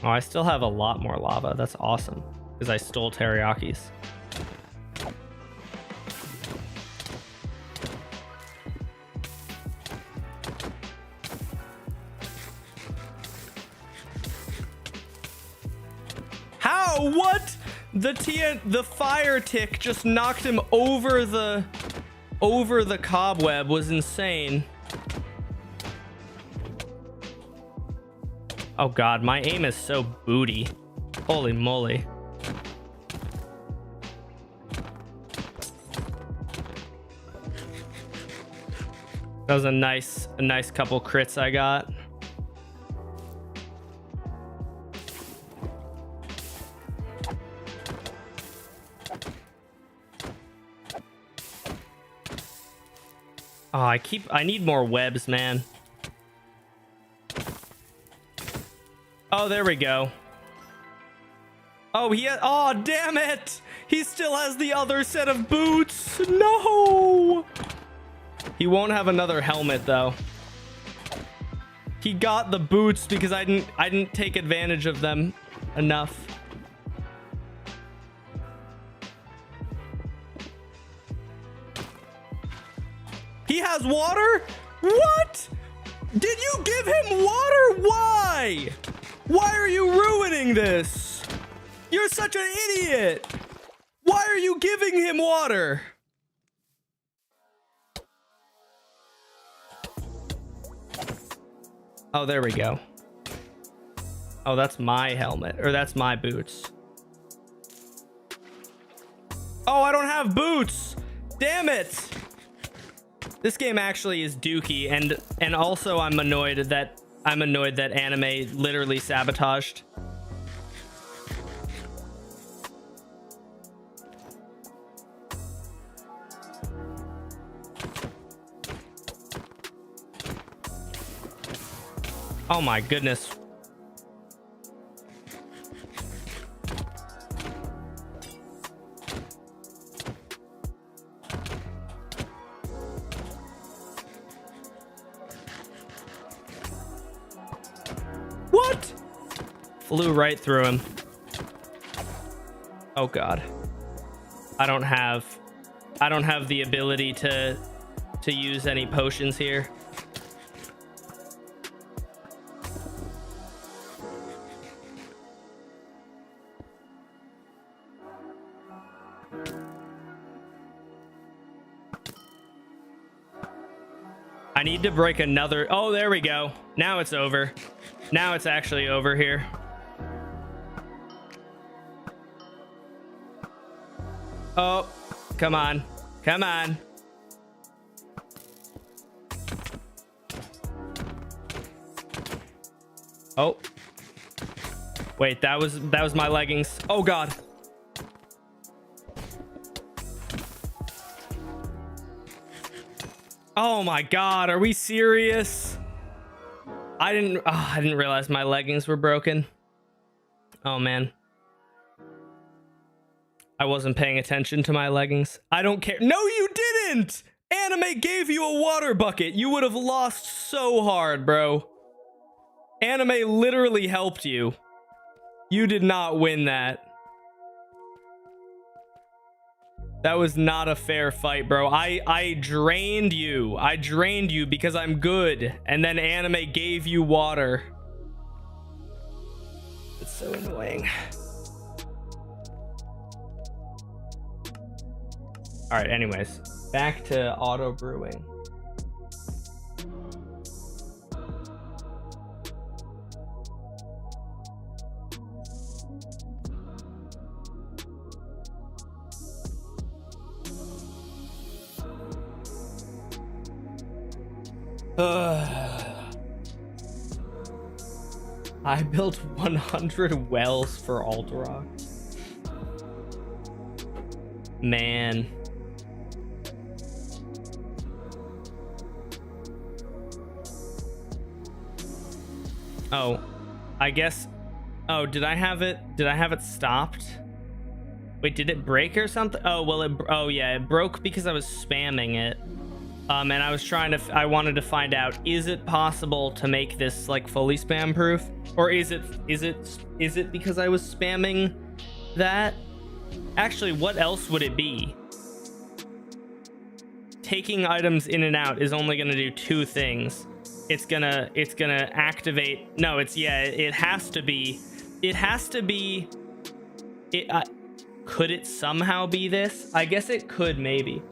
Oh, I still have a lot more lava. That's awesome. Because I stole teriyakis. How? What? The fire tick just knocked him over the cobweb. Was insane. Oh god, my aim is so booty. Holy moly. That was a nice couple crits I got. Oh, I need more webs, man. Oh, there we go. Oh, oh, damn it! He still has the other set of boots. No! He won't have another helmet though. He got the boots because I didn't take advantage of them enough. He has water? What? Did you give him water? Why? Why are you ruining this? You're such an idiot. Why are you giving him water? Oh, there we go. Oh, that's my helmet, or that's my boots. Oh, I don't have boots. Damn it. This game actually is dookie, and also I'm annoyed that anime literally sabotaged. Oh my goodness. What? Flew right through him. Oh god. I don't have the ability to use any potions here. I need to break another. Oh, there we go. Now it's over. Now it's actually over here. Oh, come on. Come on. Oh. Wait, that was my leggings. Oh god. Oh my god, are we serious? I didn't realize my leggings were broken. Oh man. I wasn't paying attention to my leggings. I don't care. No, you didn't! Anime gave you a water bucket. You would have lost so hard, bro. Anime literally helped you. You did not win that. That was not a fair fight, bro. I drained you. I drained you because I'm good. And then anime gave you water. It's so annoying. All right, anyways, back to auto brewing. I built 100 wells for Alterock. Man. Oh, I guess. Oh, did I have it stopped? Wait, did it break or something? Oh, well, oh yeah, it broke because I was spamming it. And I wanted to find out, is it possible to make this like fully spam proof? Or is it because I was spamming that? Actually, what else would it be? Taking items in and out is only going to do two things. It's gonna activate. No, it has to be. Could it somehow be this? I guess it could, maybe.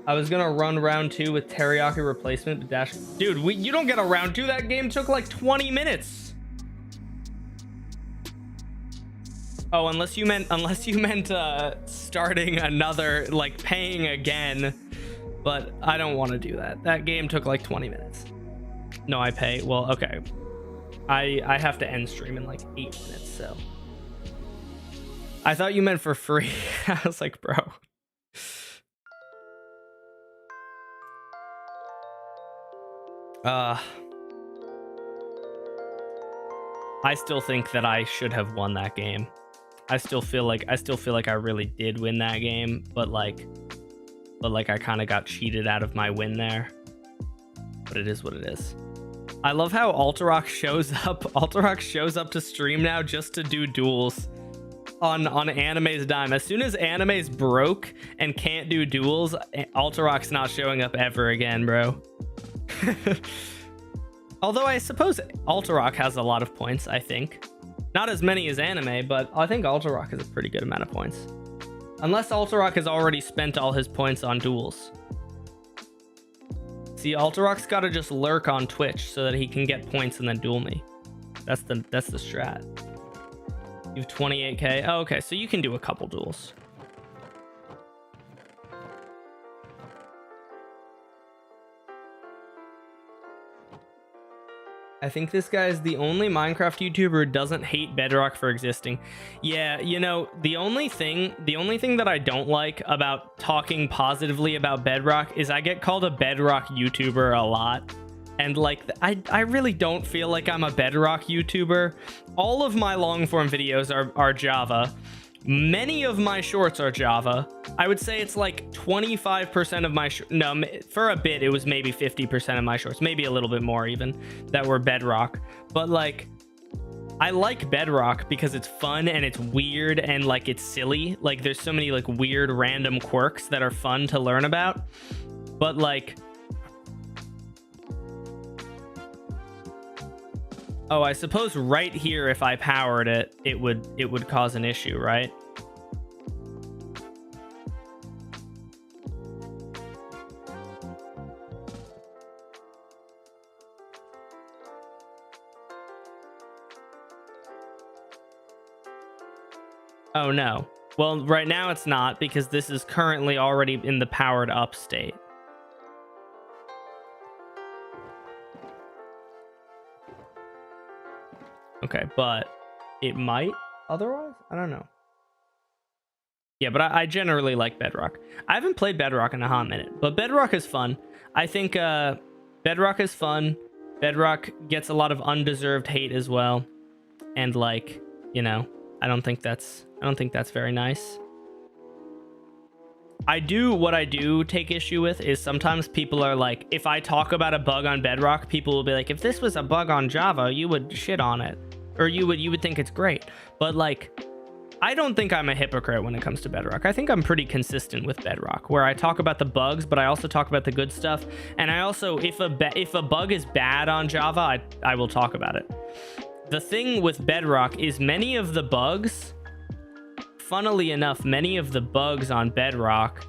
I was gonna run round 2 with teriyaki replacement, but dash. Dude, you don't get a round 2. That game took like 20 minutes. Oh, unless you meant starting another, like paying again. But I don't want to do that. That game took like 20 minutes. No, I pay. Well, okay. I have to end stream in like 8 minutes, so. I thought you meant for free. I was like, bro. I still think that I should have won that game. I still feel like I really did win that game, but like I kind of got cheated out of my win there. But it is what it is. I love how Alterock shows up. Alterock shows up to stream now just to do duels on Anime's dime. As soon as Anime's broke and can't do duels, Alterock's not showing up ever again, bro. Although I suppose Alterock has a lot of points, I think. Not as many as Anime, but I think Alterock has a pretty good amount of points. Unless Alterock has already spent all his points on duels. See, Alterock's got to just lurk on Twitch so that he can get points and then duel me. That's the strat. You have 28k. Oh, okay, so you can do a couple duels. I think this guy is the only Minecraft YouTuber who doesn't hate Bedrock for existing. Yeah, you know, the only thing that I don't like about talking positively about Bedrock is I get called a Bedrock YouTuber a lot. And like, I really don't feel like I'm a Bedrock YouTuber. All of my long form videos are Java. Many of my shorts are Java. I would say it's like 25% of my no, for a bit it was maybe 50% of my shorts, maybe a little bit more even, that were Bedrock. But like, I like Bedrock because it's fun and it's weird and like it's silly. Like there's so many like weird random quirks that are fun to learn about. But like, oh, I suppose right here, if I powered it, it would cause an issue, right? Oh, no. Well, right now it's not because this is currently already in the powered up state. Okay, but it might otherwise? I don't know. Yeah, but I generally like Bedrock. I haven't played Bedrock in a hot minute, but Bedrock is fun. I think Bedrock is fun. Bedrock gets a lot of undeserved hate as well. And like, you know, I don't think that's very nice. What I do take issue with is sometimes people are like, if I talk about a bug on Bedrock, people will be like, if this was a bug on Java, you would shit on it. Or you would think it's great. But like, I don't think I'm a hypocrite when it comes to Bedrock. I think I'm pretty consistent with Bedrock, where I talk about the bugs, but I also talk about the good stuff. And I also, if a bug is bad on Java, I will talk about it. The thing with Bedrock is many of the bugs, funnily enough, many of the bugs on Bedrock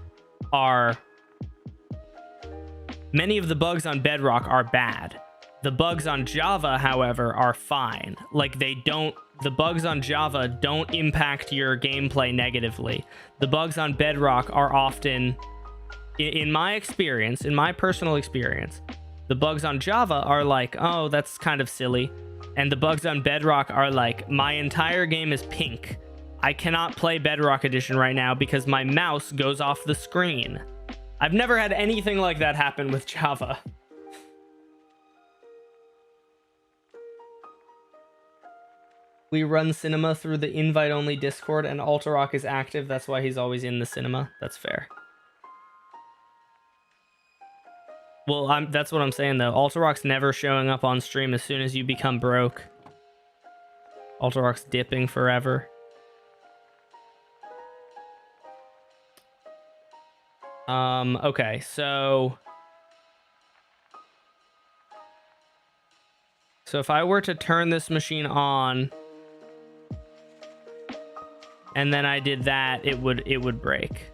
are bad. The bugs on Java, however, are fine. Like the bugs on Java don't impact your gameplay negatively. The bugs on Bedrock are often, in my personal experience, the bugs on Java are like, oh, that's kind of silly. And the bugs on Bedrock are like, my entire game is pink. I cannot play Bedrock Edition right now because my mouse goes off the screen. I've never had anything like that happen with Java. We run cinema through the invite-only Discord, and Alterock is active. That's why he's always in the cinema. That's fair. Well, that's what I'm saying, though. Alterock's never showing up on stream as soon as you become broke. Alterock's dipping forever. Okay, so if I were to turn this machine on and then I did that, it would break.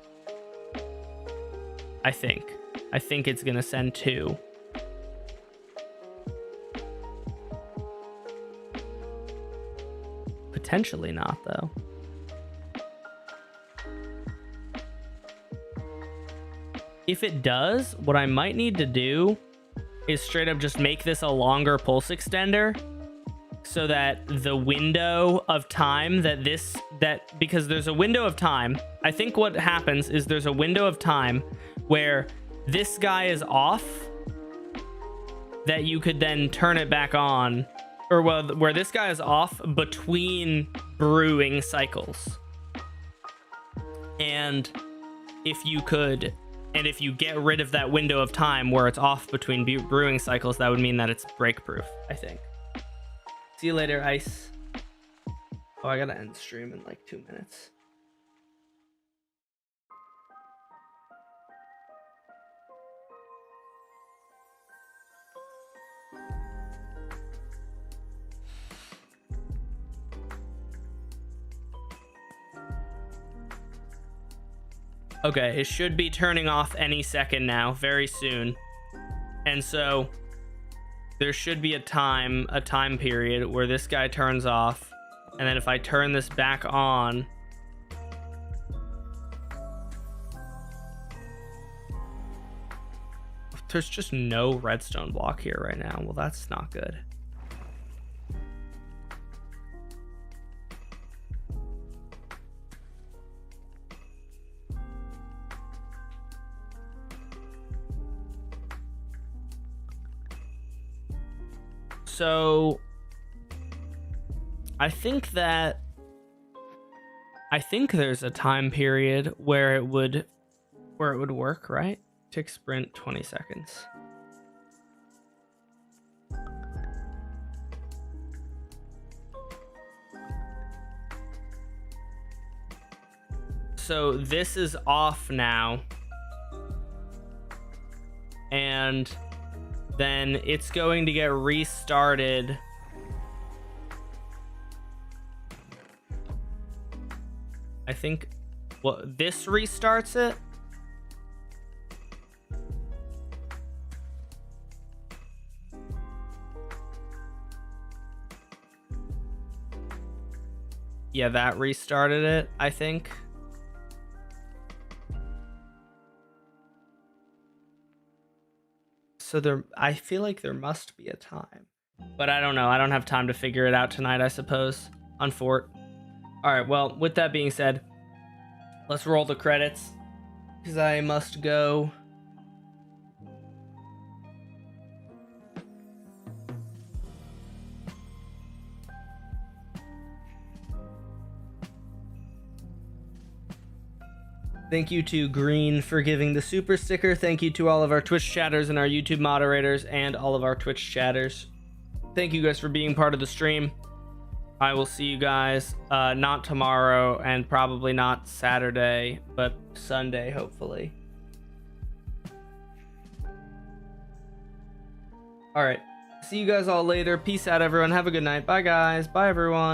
I think it's gonna send 2. Potentially not, though. If it does, what I might need to do is straight up just make this a longer pulse extender, so that the window of time because there's a window of time. I think what happens is there's a window of time where this guy is off, that you could then turn it back on, or where this guy is off between brewing cycles. And if you get rid of that window of time where it's off between brewing cycles, that would mean that it's break proof, I think. See you later, Ice. Oh, I gotta end stream in like 2 minutes. Okay, it should be turning off any second now, very soon. And so there should be a time period where this guy turns off, and then if I turn this back on, there's just no redstone block here right now. Well, that's not good. So I think there's a time period where it would work, right? Tick sprint 20 seconds. So this is off now, and then it's going to get restarted. I think, well, this restarts it. Yeah, that restarted it, I think. So I feel like there must be a time, but I don't know. I don't have time to figure it out tonight, I suppose, on Fort. All right, well, with that being said, let's roll the credits, because I must go. Thank you to Green for giving the super sticker. Thank you to all of our Twitch chatters and our YouTube moderators and all of our Twitch chatters. Thank you guys for being part of the stream. I will see you guys not tomorrow and probably not Saturday, but Sunday, hopefully. All right. See you guys all later. Peace out, everyone. Have a good night. Bye, guys. Bye, everyone.